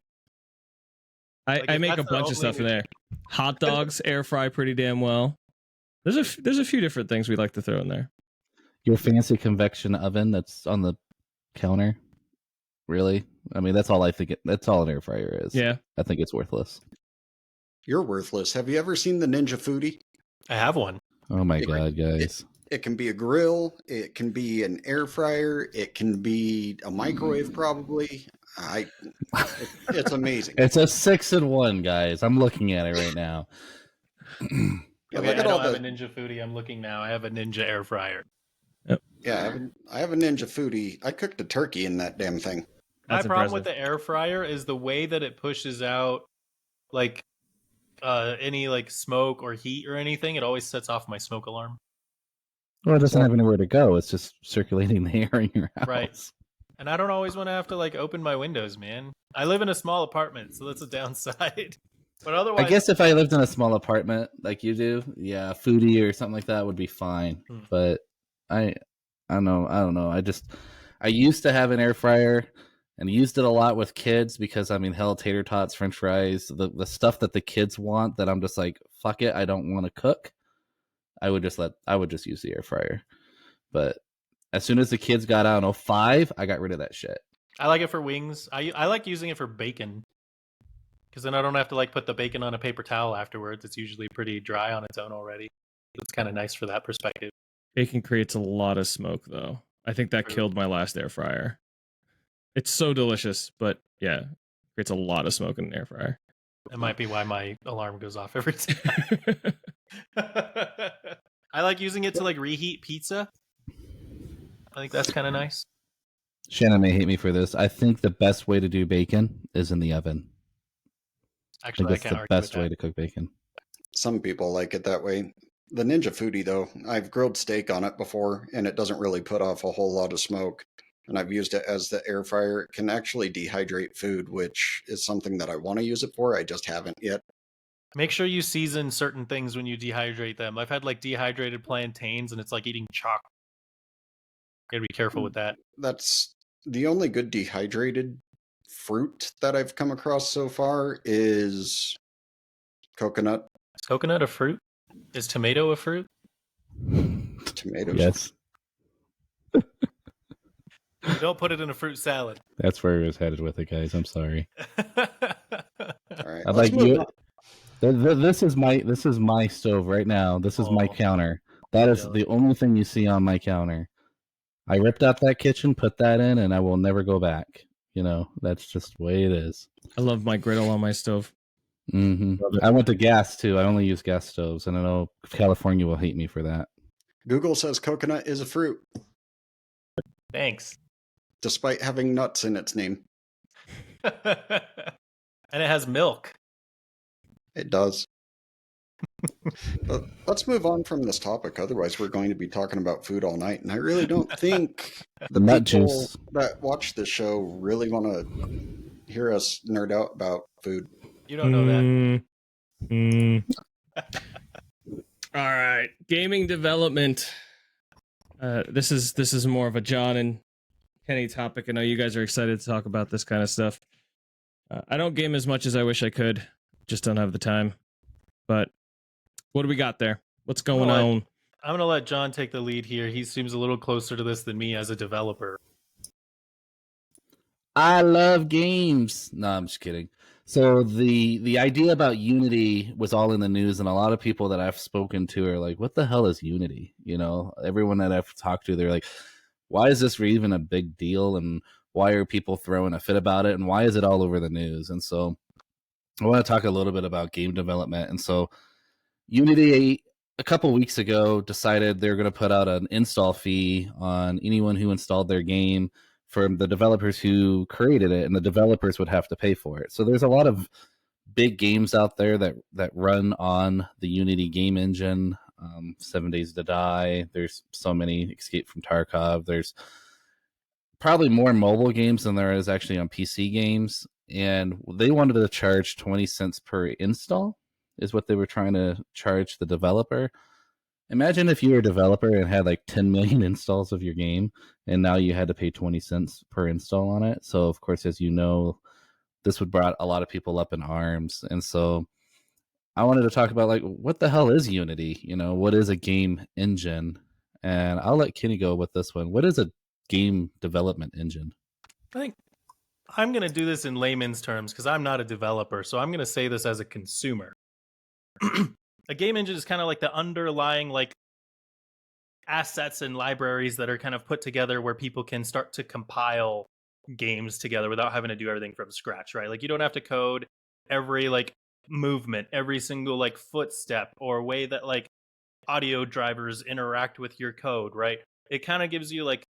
Speaker 1: I
Speaker 3: if
Speaker 1: make a
Speaker 3: that's their
Speaker 1: bunch of
Speaker 3: only
Speaker 1: stuff in there. Hot dogs air fry pretty damn well. There's a few different things we like to throw in there.
Speaker 4: Your fancy convection oven that's on the counter, really? I mean, that's all I think. That's all an air fryer is.
Speaker 1: Yeah.
Speaker 4: I think it's worthless.
Speaker 2: You're worthless. Have you ever seen the Ninja Foodie?
Speaker 3: I have one.
Speaker 4: Oh my
Speaker 2: It-
Speaker 4: god, guys!
Speaker 2: It can be a grill. It can be an air fryer. It can be a microwave, probably. It's amazing.
Speaker 4: It's a 6-in-1, guys. I'm looking at it right now.
Speaker 2: Yeah,
Speaker 3: Okay,
Speaker 2: look
Speaker 3: I
Speaker 2: at all
Speaker 3: don't have
Speaker 2: the.
Speaker 3: a Ninja Foodie. I'm looking now. I have a Ninja air fryer.
Speaker 2: Yeah, I have a Ninja Foodie. I cooked a turkey in that damn thing.
Speaker 3: My
Speaker 1: That's
Speaker 3: problem
Speaker 1: impressive.
Speaker 3: with the air fryer is the way that it pushes out like any like smoke or heat or anything. It always sets off my smoke alarm.
Speaker 4: Well, it doesn't have anywhere to go. It's just circulating the air in your house.
Speaker 3: Right. And I don't always want to have to like open my windows, man. I live in a small apartment, so that's a downside. But
Speaker 4: I
Speaker 3: otherwise,
Speaker 4: guess if I lived in a small apartment like you do, yeah, foodie or something like that would be fine. But I don't know. I used to have an air fryer and used it a lot with kids because I mean, hell, tater tots, French fries, the stuff that the kids want that I'm just like, fuck it, I don't want to cook. I would just use the air fryer. But as soon as the kids got out in 05, I got rid of that shit.
Speaker 3: I like it for wings. I like using it for bacon because then I don't have to like put the bacon on a paper towel afterwards. It's usually pretty dry on its own already. It's kind of nice for that perspective.
Speaker 1: Bacon creates a lot of smoke, though. I think that
Speaker 3: True.
Speaker 1: killed my last air fryer. It's so delicious, but yeah, creates a lot of smoke in an air fryer.
Speaker 3: That might be why my alarm goes off every time. I like using it to like reheat pizza. I think that's kind of nice.
Speaker 4: Shannon may hate me for this. I think the best way to do bacon is in the oven.
Speaker 3: Actually, I
Speaker 4: I think
Speaker 3: can't
Speaker 4: it's the
Speaker 3: argue with
Speaker 4: best way
Speaker 3: that.
Speaker 4: to cook bacon.
Speaker 2: Some people like it that way. The Ninja Foodie, though, I've grilled steak on it before, and it doesn't really put off a whole lot of smoke. And I've used it as the air fryer. It can actually dehydrate food, which is something that I want to use it for. I just haven't yet.
Speaker 3: Make sure you season certain things when you dehydrate them. I've had like dehydrated plantains, and it's like eating chocolate. Gotta be careful with that.
Speaker 2: That's the only good dehydrated fruit that I've come across so far is coconut,
Speaker 3: Is coconut a fruit? Is tomato a fruit?
Speaker 2: tomatoes.
Speaker 4: Yes,
Speaker 3: Don't put it in a fruit salad.
Speaker 4: that's where I was headed with it, guys. I'm sorry.
Speaker 2: All right,
Speaker 4: I'd
Speaker 2: let's
Speaker 4: like
Speaker 2: move
Speaker 4: you.
Speaker 2: on.
Speaker 4: This is my stove right now. This is my
Speaker 3: Oh.
Speaker 4: counter. That is the only thing you see on my counter. I ripped out that kitchen, put that in, and I will never go back. You know, that's just the way it is.
Speaker 1: I love my griddle on my stove.
Speaker 4: Mm-hmm.
Speaker 1: Love it.
Speaker 4: I went to gas too. I only use gas stoves, and I know California will hate me for that.
Speaker 2: Google says coconut is a fruit,
Speaker 3: Thanks.
Speaker 2: despite having nuts in its name.
Speaker 3: And it has milk.
Speaker 2: It does. But let's move on from this topic. Otherwise, we're going to be talking about food all night. And I really don't think the
Speaker 4: Nut
Speaker 2: people
Speaker 4: juice.
Speaker 2: that watch this show really want to hear us nerd out about food.
Speaker 3: You don't know that.
Speaker 1: All right, gaming development. This is more of a John and Kenny topic. I know you guys are excited to talk about this kind of stuff. I don't game as much as I wish I could. Just don't have the time. But what do we got there? What's going on?
Speaker 3: I'm going to let John take the lead here. He seems a little closer to this than me as a developer.
Speaker 4: I love games. No, I'm just kidding. So the idea about Unity was all in the news, and a lot of people that I've spoken to are like, "What the hell is Unity?" You know, everyone that I've talked to, they're like, "Why is this even a big deal? And why are people throwing a fit about it? And why is it all over the news?" And so I want to talk a little bit about game development. And so Unity a couple weeks ago decided they're going to put out an install fee on anyone who installed their game for the developers who created it, and the developers would have to pay for it. So there's a lot of big games out there that run on the Unity game engine. 7 Days to Die. There's so many. Escape from Tarkov. There's probably more mobile games than there is actually on PC games. And they wanted to charge 20 cents per install is what they were trying to charge the developer. Imagine if you were a developer and had like 10 million installs of your game, and now you had to pay 20 cents per install on it. So, of course, as you know, this would brought a lot of people up in arms. And so I wanted to talk about, like, what the hell is Unity? You know, what is a game engine? And I'll let Kenny go with this one. What is a game development engine?
Speaker 3: I think I'm going to do this in layman's terms because I'm not a developer. So I'm going to say this as a consumer. A game engine is kind of like the underlying like assets and libraries that are kind of put together where people can start to compile games together without having to do everything from scratch, right? Like you don't have to code every like movement, every single like footstep or way that like audio drivers interact with your code, right? It kind of gives you like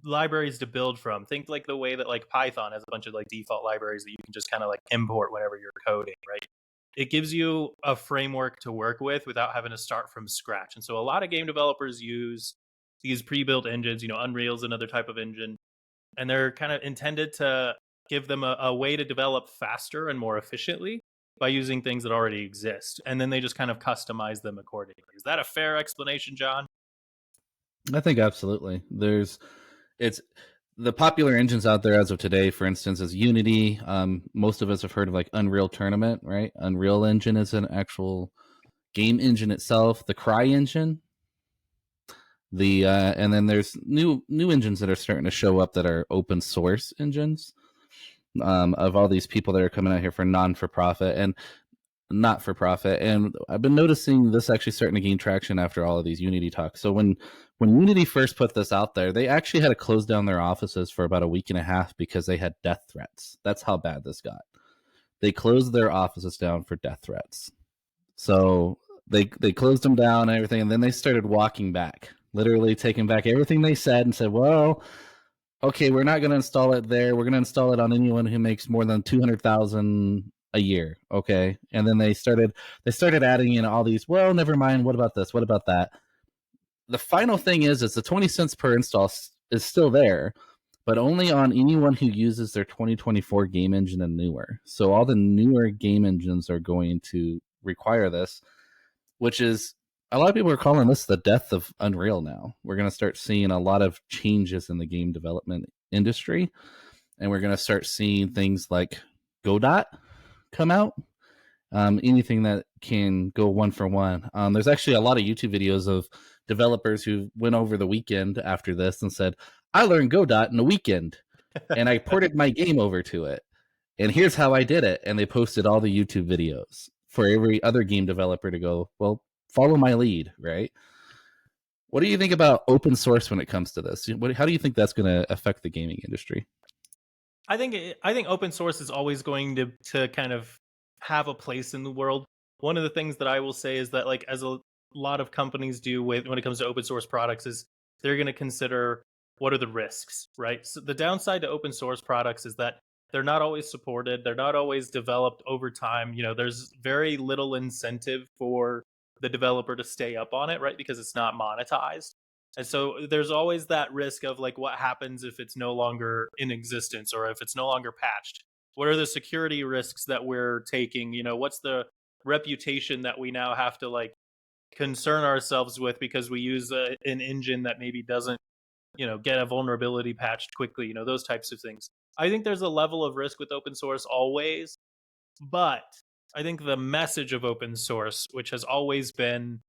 Speaker 3: libraries to build from. Think like the way that like Python has a bunch of like default libraries that you can just kind of like import whenever you're coding, right? It gives you a framework to work with without having to start from scratch. And so a lot of game developers use these pre-built engines, you know, Unreal's another type of engine, and they're kind of intended to give them a way to develop faster and more efficiently. by using things that already exist, and then they just kind of customize them accordingly. Is that a fair explanation, John?
Speaker 4: I think absolutely. It's the popular engines out there as of today, for instance, is Unity. Most of us have heard of like Unreal Tournament, right? Unreal Engine is an actual game engine itself. The Cry engine, and then there's new engines that are starting to show up that are open source engines. Of all these people that are coming out here for non-for-profit and not for profit, and I've been noticing this actually starting to gain traction after all of these Unity talks. So when Unity first put this out there, they actually had to close down their offices for about a week and a half because they had death threats. That's how bad this got. They closed their offices down for death threats. So they closed them down and everything, and then they started walking back, literally taking back everything they said and said, well, okay, we're not going to install it there. We're going to install it on anyone who makes more than 200,000 a year. Okay. And then they started adding in all these, well, never mind. What about this? What about that? The final thing is the 20 cents per install is still there, but only on anyone who uses their 2024 game engine and newer. So all the newer game engines are going to require this, which is, a lot of people are calling this the death of Unreal now. We're going to start seeing a lot of changes in the game development industry, and we're going to start seeing things like Godot come out. Anything that can go one for one. There's actually a lot of YouTube videos of developers who went over the weekend after this and said, I learned Godot in a weekend, and I ported my game over to it. And here's how I did it. And they posted all the YouTube videos for every other game developer to go, well, follow my lead, right? What do you think about open source when it comes to this? How do you think that's going to affect the gaming industry?
Speaker 3: I think open source is always going to kind of have a place in the world. One of the things that I will say is that, like, as a lot of companies do when it comes to open source products, is they're going to consider what are the risks, right? So the downside to open source products is that they're not always supported. They're not always developed over time. There's very little incentive for the developer to stay up on it, right? Because it's not monetized. And so there's always that risk of, like, what happens if it's no longer in existence or if it's no longer patched? What are the security risks that we're taking? What's the reputation that we now have to, like, concern ourselves with because we use an engine that maybe doesn't, get a vulnerability patched quickly, those types of things. I think there's a level of risk with open source always, but I think the message of open source, which has always been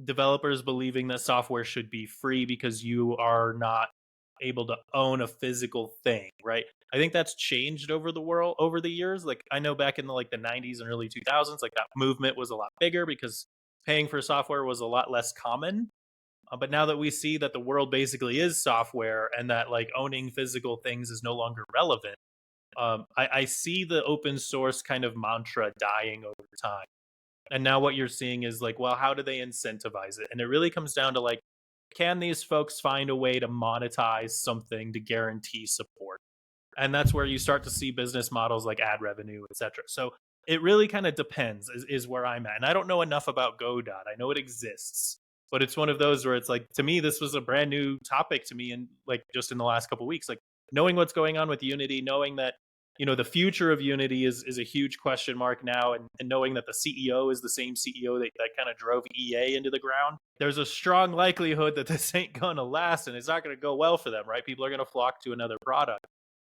Speaker 3: developers believing that software should be free because you are not able to own a physical thing, right? I think that's changed over the years. Like, I know back in the 90s and early 2000s, like, that movement was a lot bigger because paying for software was a lot less common. But now that we see that the world basically is software and that, like, owning physical things is no longer relevant, I see the open source kind of mantra dying over time. And now what you're seeing is, like, well, how do they incentivize it? And it really comes down to, like, can these folks find a way to monetize something to guarantee support? And that's where you start to see business models like ad revenue, etc. So it really kind of depends, is where I'm at. And I don't know enough about Godot. I know it exists, but it's one of those where it's like, to me, this was a brand new topic to me, and, like, just in the last couple of weeks, like, knowing what's going on with Unity, knowing that the future of Unity is a huge question mark now, and knowing that the CEO is the same CEO that kind of drove EA into the ground, there's a strong likelihood that this ain't going to last, and it's not going to go well for them, right? People are going to flock to another product.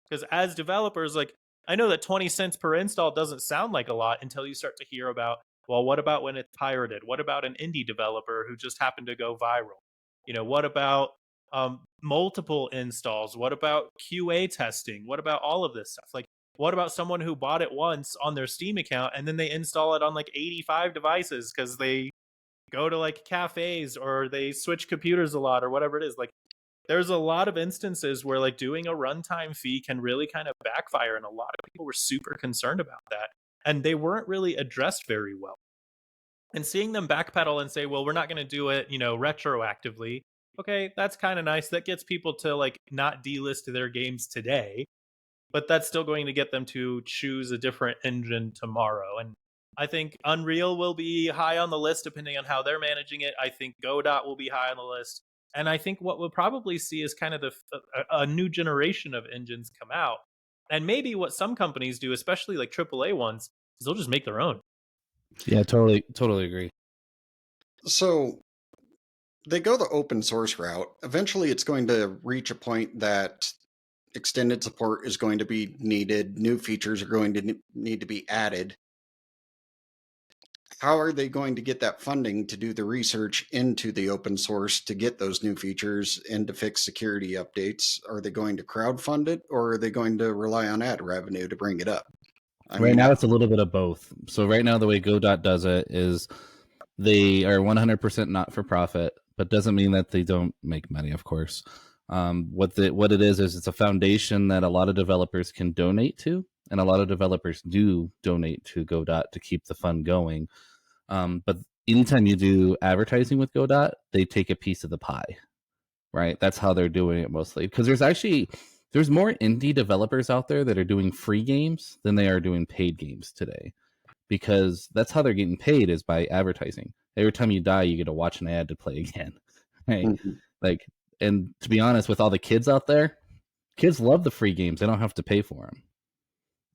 Speaker 3: Because as developers, like, I know that 20 cents per install doesn't sound like a lot until you start to hear about, well, what about when it's pirated? What about an indie developer who just happened to go viral? What about multiple installs? What about QA testing? What about all of this stuff? Like, what about someone who bought it once on their Steam account and then they install it on, like, 85 devices because they go to, like, cafes or they switch computers a lot or whatever it is? Like, there's a lot of instances where, like, doing a runtime fee can really kind of backfire, and a lot of people were super concerned about that, and they weren't really addressed very well. And seeing them backpedal and say, well, we're not going to do it, retroactively. Okay, that's kind of nice. That gets people to, like, not delist their games today, but that's still going to get them to choose a different engine tomorrow. And I think Unreal will be high on the list depending on how they're managing it. I think Godot will be high on the list. And I think what we'll probably see is kind of a new generation of engines come out. And maybe what some companies do, especially like AAA ones, they'll just make their own.
Speaker 4: Yeah, totally agree.
Speaker 2: So they go the open source route. Eventually, it's going to reach a point that extended support is going to be needed. New features are going to need to be added. How are they going to get that funding to do the research into the open source to get those new features and to fix security updates? Are they going to crowdfund it, or are they going to rely on ad revenue to bring it up?
Speaker 4: Right now, it's a little bit of both. So right now, the way Godot does it is they are 100% not for profit, but doesn't mean that they don't make money, of course. What it is it's a foundation that a lot of developers can donate to, and a lot of developers do donate to Godot to keep the fund going. But anytime you do advertising with Godot, they take a piece of the pie, right? That's how they're doing it mostly. Because there's more indie developers out there that are doing free games than they are doing paid games today. Because that's how they're getting paid, is by advertising. Every time you die, you get to watch an ad to play again, right?
Speaker 2: Mm-hmm.
Speaker 4: Like, and to be honest, with all the kids out there, kids love the free games. They don't have to pay for them.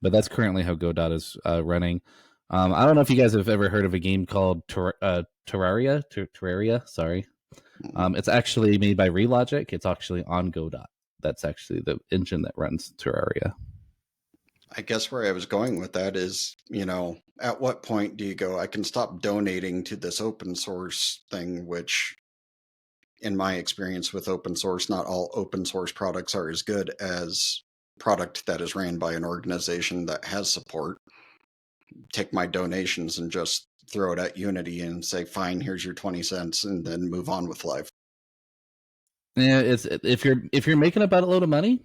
Speaker 4: But that's currently how Godot is running. I don't know if you guys have ever heard of a game called Terraria. Sorry, it's actually made by Relogic. It's actually on Godot. That's actually the engine that runs Terraria.
Speaker 2: I guess where I was going with that is, at what point do you go, I can stop donating to this open source thing, which in my experience with open source, not all open source products are as good as product that is ran by an organization that has support. Take my donations and just throw it at Unity and say, fine, here's your 20 cents, and then move on with life.
Speaker 4: Yeah, it's if you're making about a load of money,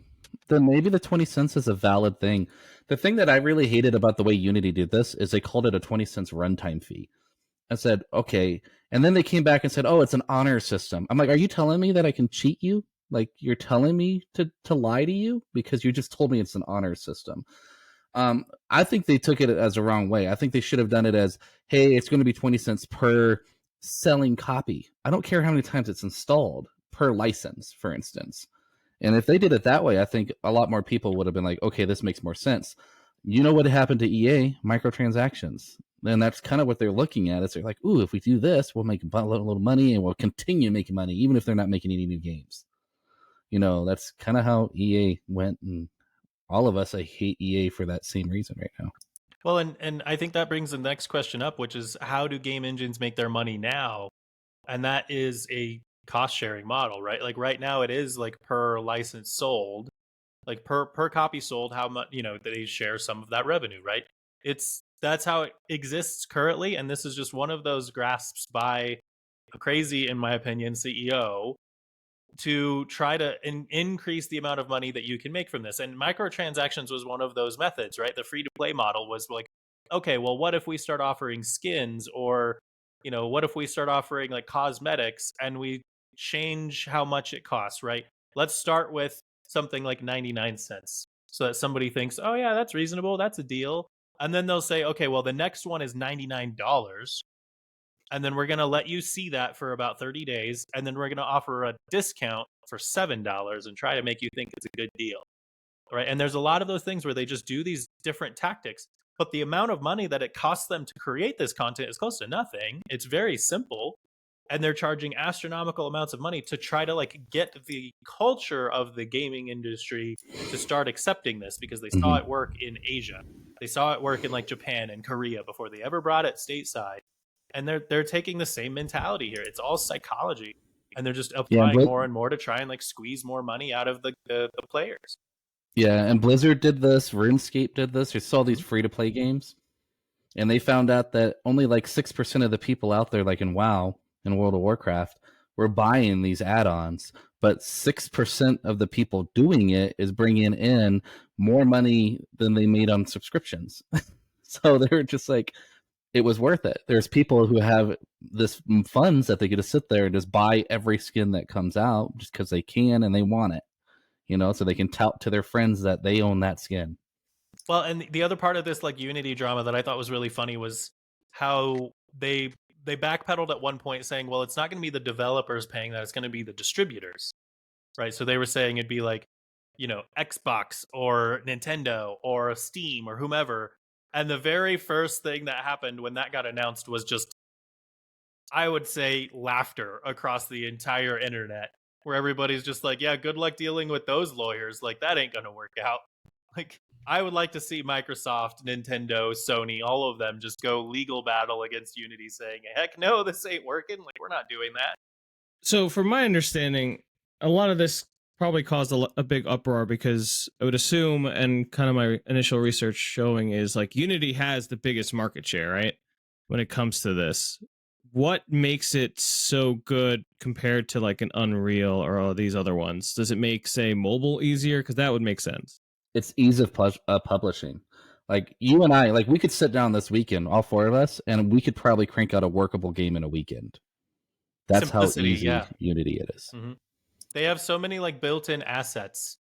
Speaker 4: then maybe the 20 cents is a valid thing. The thing that I really hated about the way Unity did this is they called it a 20 cents runtime fee. I said, okay. And then they came back and said, oh, it's an honor system. I'm like, are you telling me that I can cheat you? Like, you're telling me to lie to you? Because you just told me it's an honor system. I think they took it as a wrong way. I think they should have done it as, hey, it's going to be 20 cents per selling copy. I don't care how many times it's installed per license, for instance. And if they did it that way, I think a lot more people would have been like, okay, this makes more sense. You know what happened to EA? Microtransactions. And that's kind of what they're looking at. Is they're like, ooh, if we do this, we'll make a little money, and we'll continue making money, even if they're not making any new games. That's kind of how EA went, and all of us, I hate EA for that same reason right now.
Speaker 3: Well, and I think that brings the next question up, which is, how do game engines make their money now? And that is a cost sharing model, right? Like right now it is like per license sold, like per copy sold, how much, they share some of that revenue, right? That's how it exists currently. And this is just one of those grasps by a crazy, in my opinion, CEO to try to increase the amount of money that you can make from this. And microtransactions was one of those methods, right? The free to play model was like, okay, well, what if we start offering skins, or, what if we start offering like cosmetics and we change how much it costs, right? Let's start with something like 99 cents so that somebody thinks, oh, yeah, that's reasonable. That's a deal. And then they'll say, okay, well, the next one is $99. And then we're going to let you see that for about 30 days. And then we're going to offer a discount for $7 and try to make you think it's a good deal. Right. And there's a lot of those things where they just do these different tactics. But the amount of money that it costs them to create this content is close to nothing. It's very simple. And they're charging astronomical amounts of money to try to like get the culture of the gaming industry to start accepting this, because they saw it work in Asia. They saw it work in like Japan and Korea before they ever brought it stateside. And they're taking the same mentality here. It's all psychology, and they're just applying more and more to try and like squeeze more money out of the players.
Speaker 4: Yeah, and Blizzard did this. RuneScape did this. You saw these free to play games, and they found out that only like 6% of the people out there, like in WoW and World of Warcraft, were buying these add-ons. But 6% of the people doing it is bringing in more money than they made on subscriptions. So they were just like, it was worth it. There's people who have this funds that they get to sit there and just buy every skin that comes out just because they can and they want it, so they can tout to their friends that they own that skin.
Speaker 3: Well, and the other part of this like Unity drama that I thought was really funny was how they backpedaled at one point saying, well, it's not going to be the developers paying that, it's going to be the distributors, right? So they were saying it'd be like, Xbox or Nintendo or Steam or whomever. And the very first thing that happened when that got announced was just, I would say, laughter across the entire internet, where everybody's just like, yeah, good luck dealing with those lawyers. Like, that ain't going to work out. Like, I would like to see Microsoft, Nintendo, Sony, all of them just go legal battle against Unity saying, heck no, this ain't working. Like, we're not doing that.
Speaker 1: So, from my understanding, a lot of this probably caused a big uproar because I would assume, and kind of my initial research showing is like Unity has the biggest market share, right? When it comes to this, what makes it so good compared to like an Unreal or all these other ones? Does it make, say, mobile easier? Because that would make sense.
Speaker 4: It's ease of publishing. Like you and I, like we could sit down this weekend, all four of us, and we could probably crank out a workable game in a weekend. That's
Speaker 3: Simplicity,
Speaker 4: how easy
Speaker 3: yeah.
Speaker 4: Unity it is.
Speaker 3: Mm-hmm. They have so many like built-in assets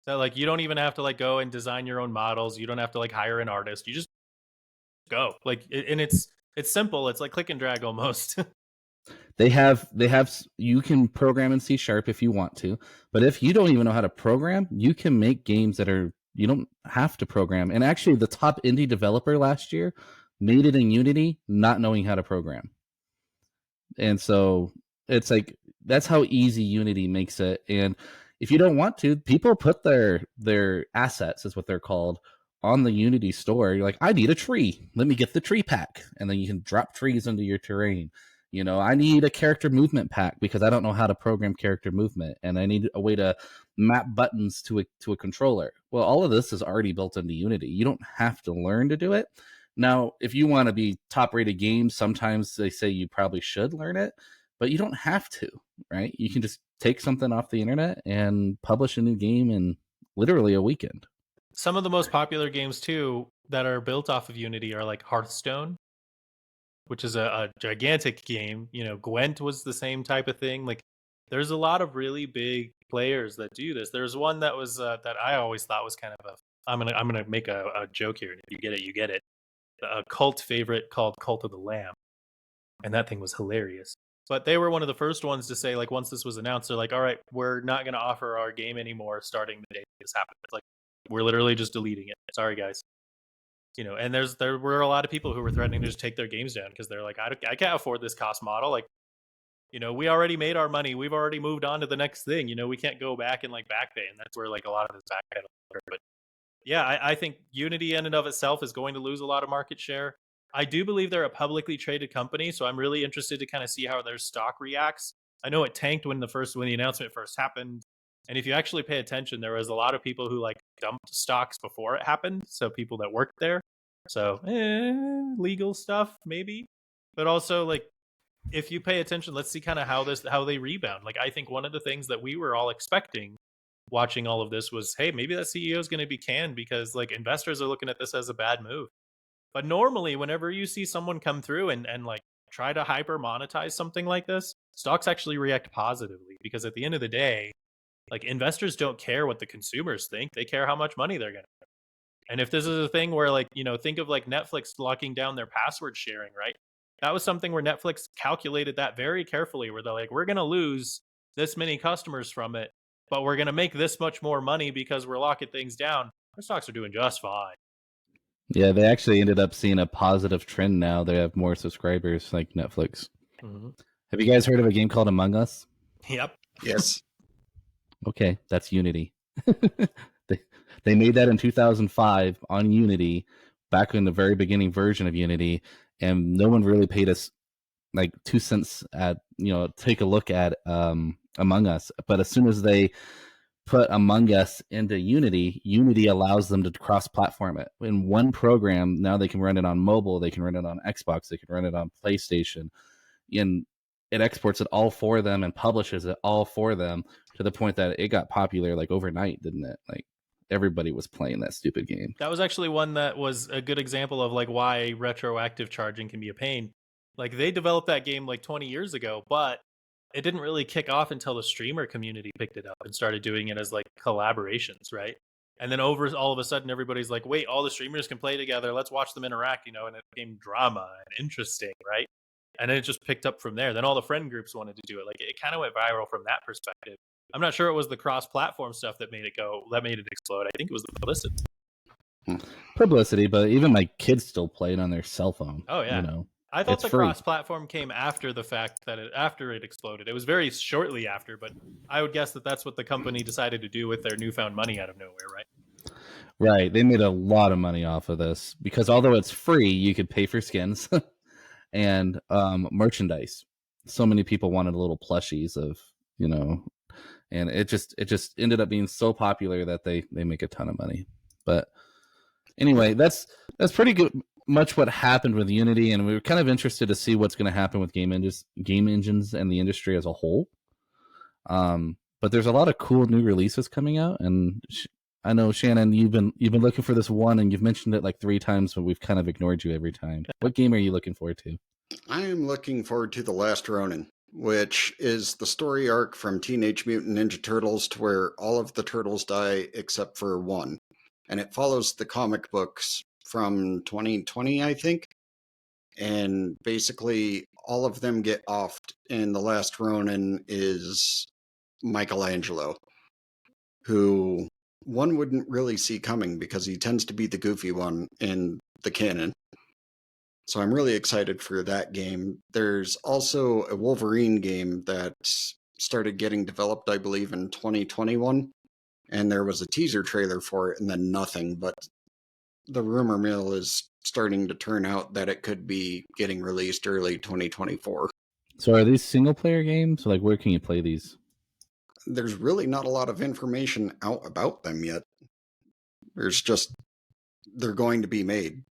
Speaker 3: that like you don't even have to like go and design your own models. You don't have to like hire an artist. You just go. Like, and it's simple. It's like click and drag almost.
Speaker 4: They have you can program in C# if you want to, but if you don't even know how to program, you can make games that are, you don't have to program. And actually the top indie developer last year made it in Unity not knowing how to program. And so it's like, that's how easy Unity makes it. And if you don't want to, people put their assets, is what they're called, on the Unity store. You're like, I need a tree. Let me get the tree pack. And then you can drop trees into your terrain. You know, I need a character movement pack because I don't know how to program character movement, and I need a way to map buttons to a controller. Well, all of this is already built into Unity. You don't have to learn to do it. Now, if you want to be top-rated games, sometimes they say you probably should learn it, but you don't have to, right? You can just take something off the internet and publish a new game in literally a weekend.
Speaker 3: Some of the most popular games, too, that are built off of Unity are like Hearthstone, which is a gigantic game. You know, Gwent was the same type of thing. Like, there's a lot of really big players that do this. There's one that was that I always thought was kind of I'm gonna make a joke here. If you get it, you get it. A cult favorite called Cult of the Lamb, and that thing was hilarious. But they were one of the first ones to say, like, once this was announced, they're like, all right, we're not going to offer our game anymore starting the day this happened. It's like, we're literally just deleting it. Sorry, guys. You know, and there were a lot of people who were threatening to just take their games down because they're like, I can't afford this cost model. Like, you know, we already made our money. We've already moved on to the next thing. You know, we can't go back and like back pay. And that's where like a lot of this back pay. But yeah, I think Unity in and of itself is going to lose a lot of market share. I do believe they're a publicly traded company, so I'm really interested to kind of see how their stock reacts. I know it tanked when the announcement first happened, and if you actually pay attention, there was a lot of people who like dumped stocks before it happened. So people that worked there, so legal stuff maybe, but also like if you pay attention, let's see kind of how they rebound. Like I think one of the things that we were all expecting watching all of this was, hey, maybe that CEO is going to be canned because like investors are looking at this as a bad move. But normally, whenever you see someone come through and like try to hyper monetize something like this, stocks actually react positively because at the end of the day, like investors don't care what the consumers think; they care how much money they're going to. And if this is a thing where like, you know, think of like Netflix locking down their password sharing, right? That was something where Netflix calculated that very carefully, where they're like, we're going to lose this many customers from it, but we're going to make this much more money because we're locking things down. Their stocks are doing just fine.
Speaker 4: Yeah, they actually ended up seeing a positive trend now. They have more subscribers like Netflix.
Speaker 3: Mm-hmm.
Speaker 4: Have you guys heard of a game called Among Us?
Speaker 3: Yep.
Speaker 2: Yes.
Speaker 4: Okay, that's Unity. They made that in 2005 on Unity, back in the very beginning version of Unity, and no one really paid us like 2 cents at, you know, take a look at Among Us. But as soon as they put Among Us into Unity, Unity allows them to cross-platform it. In one program, now they can run it on mobile, they can run it on Xbox, they can run it on PlayStation, and it exports it all for them and publishes it all for them to the point that it got popular like overnight, didn't it? Like everybody was playing that stupid game.
Speaker 3: That was actually one that was a good example of like why retroactive charging can be a pain. Like they developed that game like 20 years ago, but it didn't really kick off until the streamer community picked it up and started doing it as like collaborations, right? And then all of a sudden everybody's like, wait, all the streamers can play together. Let's watch them interact, you know, and it became drama and interesting, right? And then it just picked up from there. Then all the friend groups wanted to do it. Like it kind of went viral from that perspective. I'm not sure it was the cross-platform stuff that made it explode. I think it was the publicity.
Speaker 4: Publicity, but even my kids still play it on their cell phone.
Speaker 3: Oh, yeah.
Speaker 4: You know,
Speaker 3: I thought
Speaker 4: it's
Speaker 3: the
Speaker 4: free.
Speaker 3: cross-platform came after the fact that after it exploded. It was very shortly after, but I would guess that that's what the company decided to do with their newfound money out of nowhere, right?
Speaker 4: Right. They made a lot of money off of this because although it's free, you could pay for skins and merchandise. So many people wanted little plushies of, you know, and it just ended up being so popular that they make a ton of money. But anyway, that's pretty good much what happened with Unity, and we were kind of interested to see what's going to happen with game engines and the industry as a whole. But there's a lot of cool new releases coming out, and I know, Shannon, you've been looking for this one, and you've mentioned it like 3 times, but we've kind of ignored you every time. What game are you looking forward to?
Speaker 2: I am looking forward to The Last Ronin, which is the story arc from Teenage Mutant Ninja Turtles to where all of the turtles die except for one. And it follows the comic books from 2020, I think. And basically, all of them get offed, and The Last Ronin is Michelangelo, who one wouldn't really see coming because he tends to be the goofy one in the canon. So I'm really excited for that game. There's also a Wolverine game that started getting developed, I believe, in 2021. And there was a teaser trailer for it and then nothing. But the rumor mill is starting to turn out that it could be getting released early 2024.
Speaker 4: So are these single player games? Like, where can you play these?
Speaker 2: There's really not a lot of information out about them yet. There's just, they're going to be made.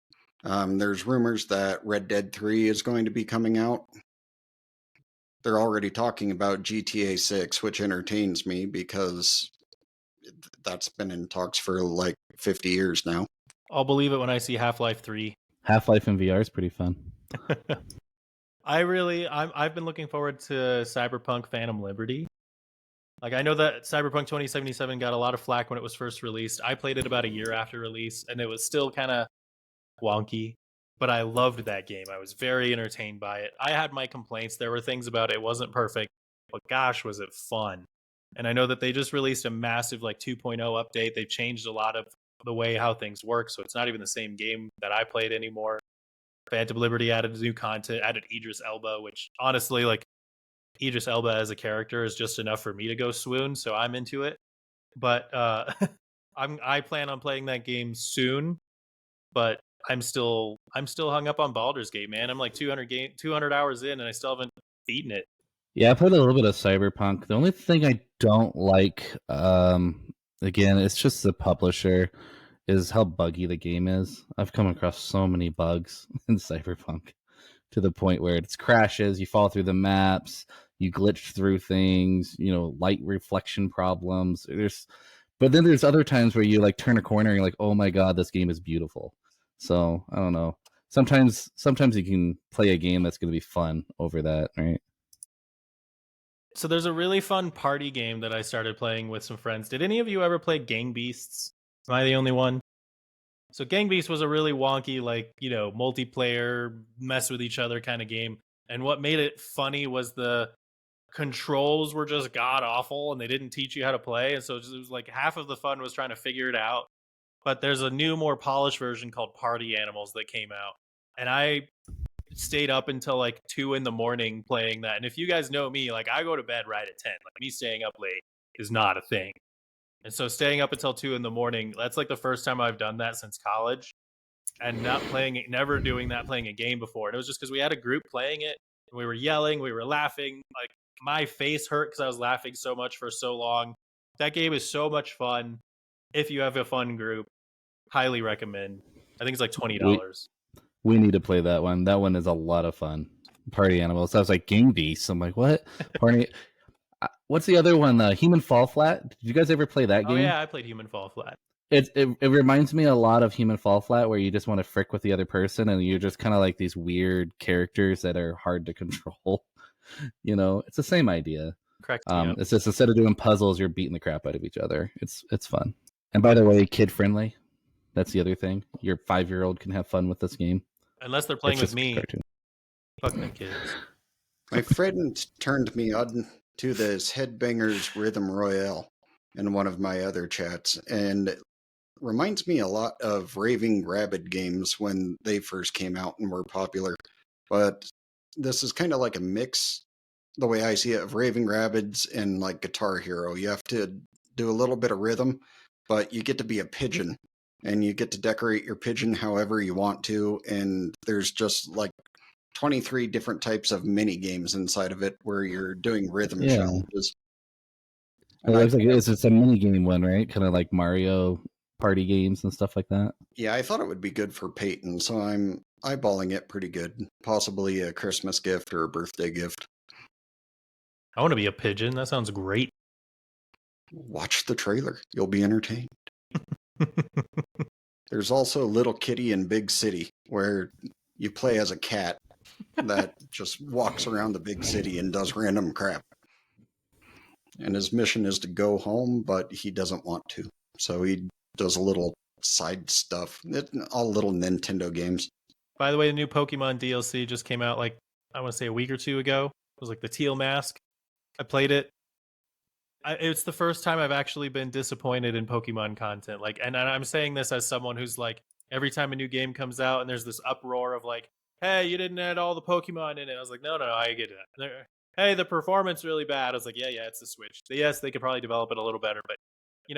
Speaker 2: There's rumors that Red Dead 3 is going to be coming out. They're already talking about GTA 6, which entertains me because that's been in talks for like 50 years now.
Speaker 3: I'll believe it when I see Half-Life 3.
Speaker 4: Half-Life in VR is pretty fun.
Speaker 3: I've been looking forward to Cyberpunk Phantom Liberty. Like, I know that Cyberpunk 2077 got a lot of flack when it was first released. I played it about a year after release, and it was still kind of wonky, but I loved that game. I was very entertained by it. I had my complaints. There were things about it. It wasn't perfect, but gosh, was it fun. And I know that they just released a massive 2.0 update. They've changed a lot of the way how things work, so it's not even the same game that I played anymore. Phantom Liberty added new content, added Idris Elba, which honestly, Idris Elba as a character is just enough for me to go swoon, so I'm into it. But I plan on playing that game soon, but I'm still hung up on Baldur's Gate, man. I'm like 200 hours in, and I still haven't beaten it.
Speaker 4: Yeah, I played a little bit of Cyberpunk. The only thing I don't like, again, it's just the publisher, is how buggy the game is. I've come across so many bugs in Cyberpunk to the point where it crashes, you fall through the maps, you glitch through things, light reflection problems. But then there's other times where you turn a corner and you're like, oh my god, this game is beautiful. So I don't know. Sometimes you can play a game that's going to be fun over that, right?
Speaker 3: So there's a really fun party game that I started playing with some friends. Did any of you ever play Gang Beasts? Am I the only one? So Gang Beasts was a really wonky, multiplayer, mess with each other kind of game. And what made it funny was the controls were just god awful and they didn't teach you how to play. And so it was like half of the fun was trying to figure it out. But there's a new, more polished version called Party Animals that came out. And I stayed up until 2 a.m. playing that. And if you guys know me, I go to bed right at 10. Me staying up late is not a thing. And so staying up until 2 a.m, that's the first time I've done that since college. And never doing that, playing a game before. And it was just because we had a group playing it. And we were yelling, we were laughing. My face hurt because I was laughing so much for so long. That game is so much fun. If you have a fun group, highly recommend. I think it's $20.
Speaker 4: We need to play that one. That one is a lot of fun. Party Animals. I was like, Gang Beasts. I'm like, what? Party. What's the other one? Human Fall Flat. Did you guys ever play that game?
Speaker 3: Oh yeah, I played Human Fall Flat.
Speaker 4: It reminds me a lot of Human Fall Flat, where you just want to frick with the other person, and you're just kind of like these weird characters that are hard to control. It's the same idea.
Speaker 3: Correct.
Speaker 4: It's just instead of doing puzzles, you're beating the crap out of each other. It's fun. And by the way, kid friendly. That's the other thing. Your 5-year-old can have fun with this game.
Speaker 3: Unless they're playing with me. Fuck them kids.
Speaker 2: My friend turned me on to this Headbangers Rhythm Royale in one of my other chats, and reminds me a lot of Raving Rabid games when they first came out and were popular. But this is kind of like a mix, the way I see it, of Raving Rabbids and like Guitar Hero. You have to do a little bit of rhythm, but you get to be a pigeon. And you get to decorate your pigeon however you want to. And there's just like 23 different types of mini games inside of it where you're doing rhythm
Speaker 4: Yeah.
Speaker 2: challenges.
Speaker 4: It
Speaker 2: And
Speaker 4: looks like it's a mini game one, right? Kind of like Mario Party games and stuff like that.
Speaker 2: Yeah, I thought it would be good for Peyton, so I'm eyeballing it pretty good. Possibly a Christmas gift or a birthday gift.
Speaker 3: I want to be a pigeon. That sounds great.
Speaker 2: Watch the trailer. You'll be entertained. There's also Little Kitty in Big City, where you play as a cat that just walks around the big city and does random crap. And his mission is to go home, but he doesn't want to. So he does a little side stuff. All little Nintendo games.
Speaker 3: By the way, the new Pokemon DLC just came out like, I want to say a week or two ago. It was like the Teal Mask. I played it. It's the first time I've actually been disappointed in Pokemon content. Like, and I'm saying this as someone who's like, every time a new game comes out and there's this uproar of like, hey, you didn't add all the Pokemon in it. I was like, no, I get it. Hey, the performance really bad. I was like, yeah, it's the Switch. Yes, they could probably develop it a little better, but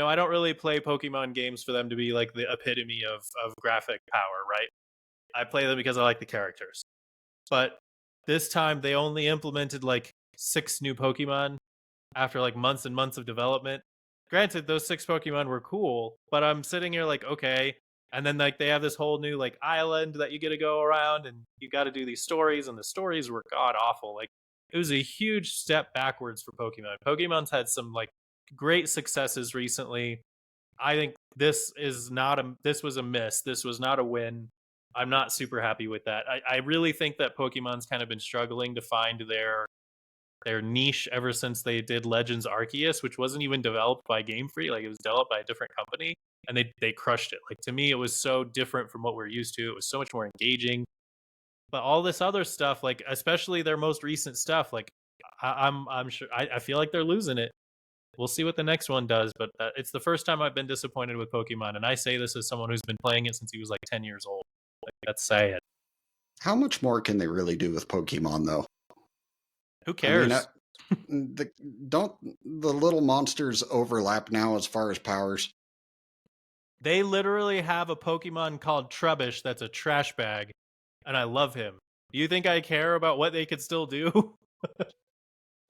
Speaker 3: I don't really play Pokemon games for them to be like the epitome of graphic power, right? I play them because I like the characters. But this time they only implemented like 6 new Pokemon after like months and months of development. Granted, those 6 Pokemon were cool, but I'm sitting here like, okay. And then like they have this whole new like island that you get to go around and you got to do these stories, and the stories were god awful. Like it was a huge step backwards for Pokemon. Pokemon's had some like great successes recently. I think this was a miss. This was not a win. I'm not super happy with that. I really think that Pokemon's kind of been struggling to find their niche ever since they did Legends Arceus, which wasn't even developed by Game Freak. Like it was developed by a different company, and they crushed it. Like to me, it was so different from what we're used to. It was so much more engaging. But all this other stuff, like especially their most recent stuff, like I'm sure I feel like they're losing it. We'll see what the next one does, but it's the first time I've been disappointed with Pokemon, and I say this as someone who's been playing it since he was like 10 years old. Like, that's sad.
Speaker 2: How much more can they really do with Pokemon, though?
Speaker 3: Who cares?
Speaker 2: I mean, don't the little monsters overlap now as far as powers?
Speaker 3: They literally have a Pokemon called Trubbish that's a trash bag, and I love him. Do you think I care about what they could still do?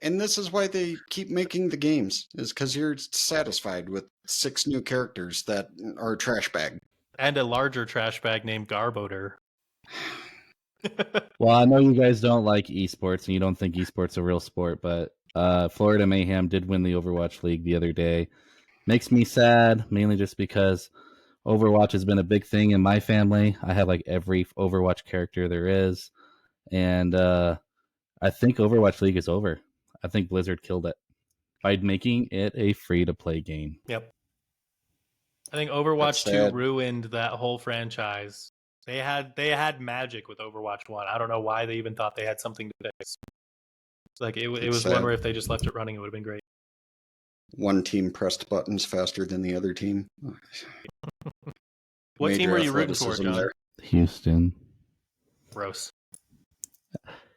Speaker 2: And this is why they keep making the games, is because you're satisfied with 6 new characters that are a trash bag.
Speaker 3: And a larger trash bag named Garbodor.
Speaker 4: Well, I know you guys don't like esports and you don't think esports a real sport, but Florida Mayhem did win the Overwatch League the other day. Makes me sad, mainly just because Overwatch has been a big thing in my family. I have like every Overwatch character there is. And I think Overwatch League is over. I think Blizzard killed it by making it a free-to-play game.
Speaker 3: Yep. I think Overwatch 2 ruined that whole franchise. They had magic with Overwatch 1. I don't know why they even thought they had something to fix. It's like it was one where if they just left it running, it would have been great.
Speaker 2: One team pressed buttons faster than the other team.
Speaker 3: What team were you rooting for, John?
Speaker 2: There.
Speaker 4: Houston.
Speaker 3: Gross.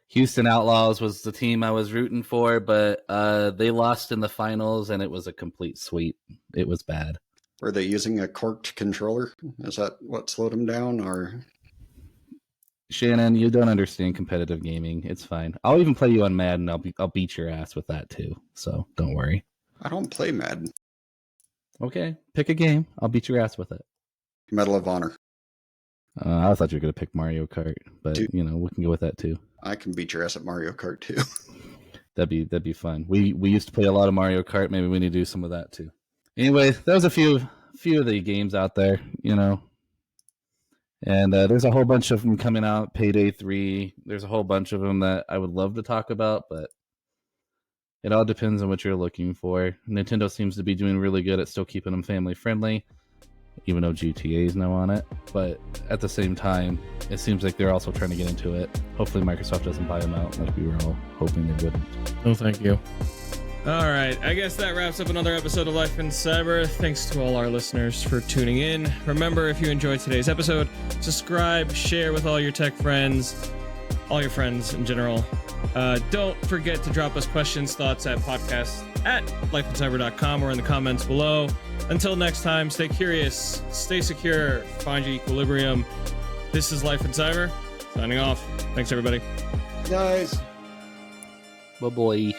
Speaker 4: Houston Outlaws was the team I was rooting for, but they lost in the finals, and it was a complete sweep. It was bad.
Speaker 2: Were they using a corked controller? Is that what slowed them down, or?
Speaker 4: Shannon, you don't understand competitive gaming. It's fine. I'll even play you on Madden. I'll beat your ass with that too. So don't worry.
Speaker 2: I don't play Madden.
Speaker 4: Okay, pick a game. I'll beat your ass with it.
Speaker 2: Medal of Honor.
Speaker 4: I thought you were gonna pick Mario Kart, but
Speaker 2: Dude,
Speaker 4: we can go with that too.
Speaker 2: I can beat your ass at Mario Kart too.
Speaker 4: That'd be fun. We used to play a lot of Mario Kart. Maybe we need to do some of that too. Anyway, that was a few of the games out there, and there's a whole bunch of them coming out. Payday 3. There's a whole bunch of them that I would love to talk about, but it all depends on what you're looking for. Nintendo seems to be doing really good at still keeping them family friendly, even though GTA is now on it. But at the same time, it seems like they're also trying to get into it. Hopefully Microsoft doesn't buy them out like we were all hoping they wouldn't.
Speaker 1: No, thank you. All right, I guess that wraps up another episode of Life in Cyber. Thanks to all our listeners for tuning in. Remember, if you enjoyed today's episode, subscribe, share with all your tech friends, all your friends in general. Don't forget to drop us questions, thoughts at podcast@lifeincyber.com or in the comments below. Until next time, stay curious, stay secure, find your equilibrium. This is Life in Cyber, signing off. Thanks, everybody.
Speaker 2: Guys.
Speaker 4: Bye-bye.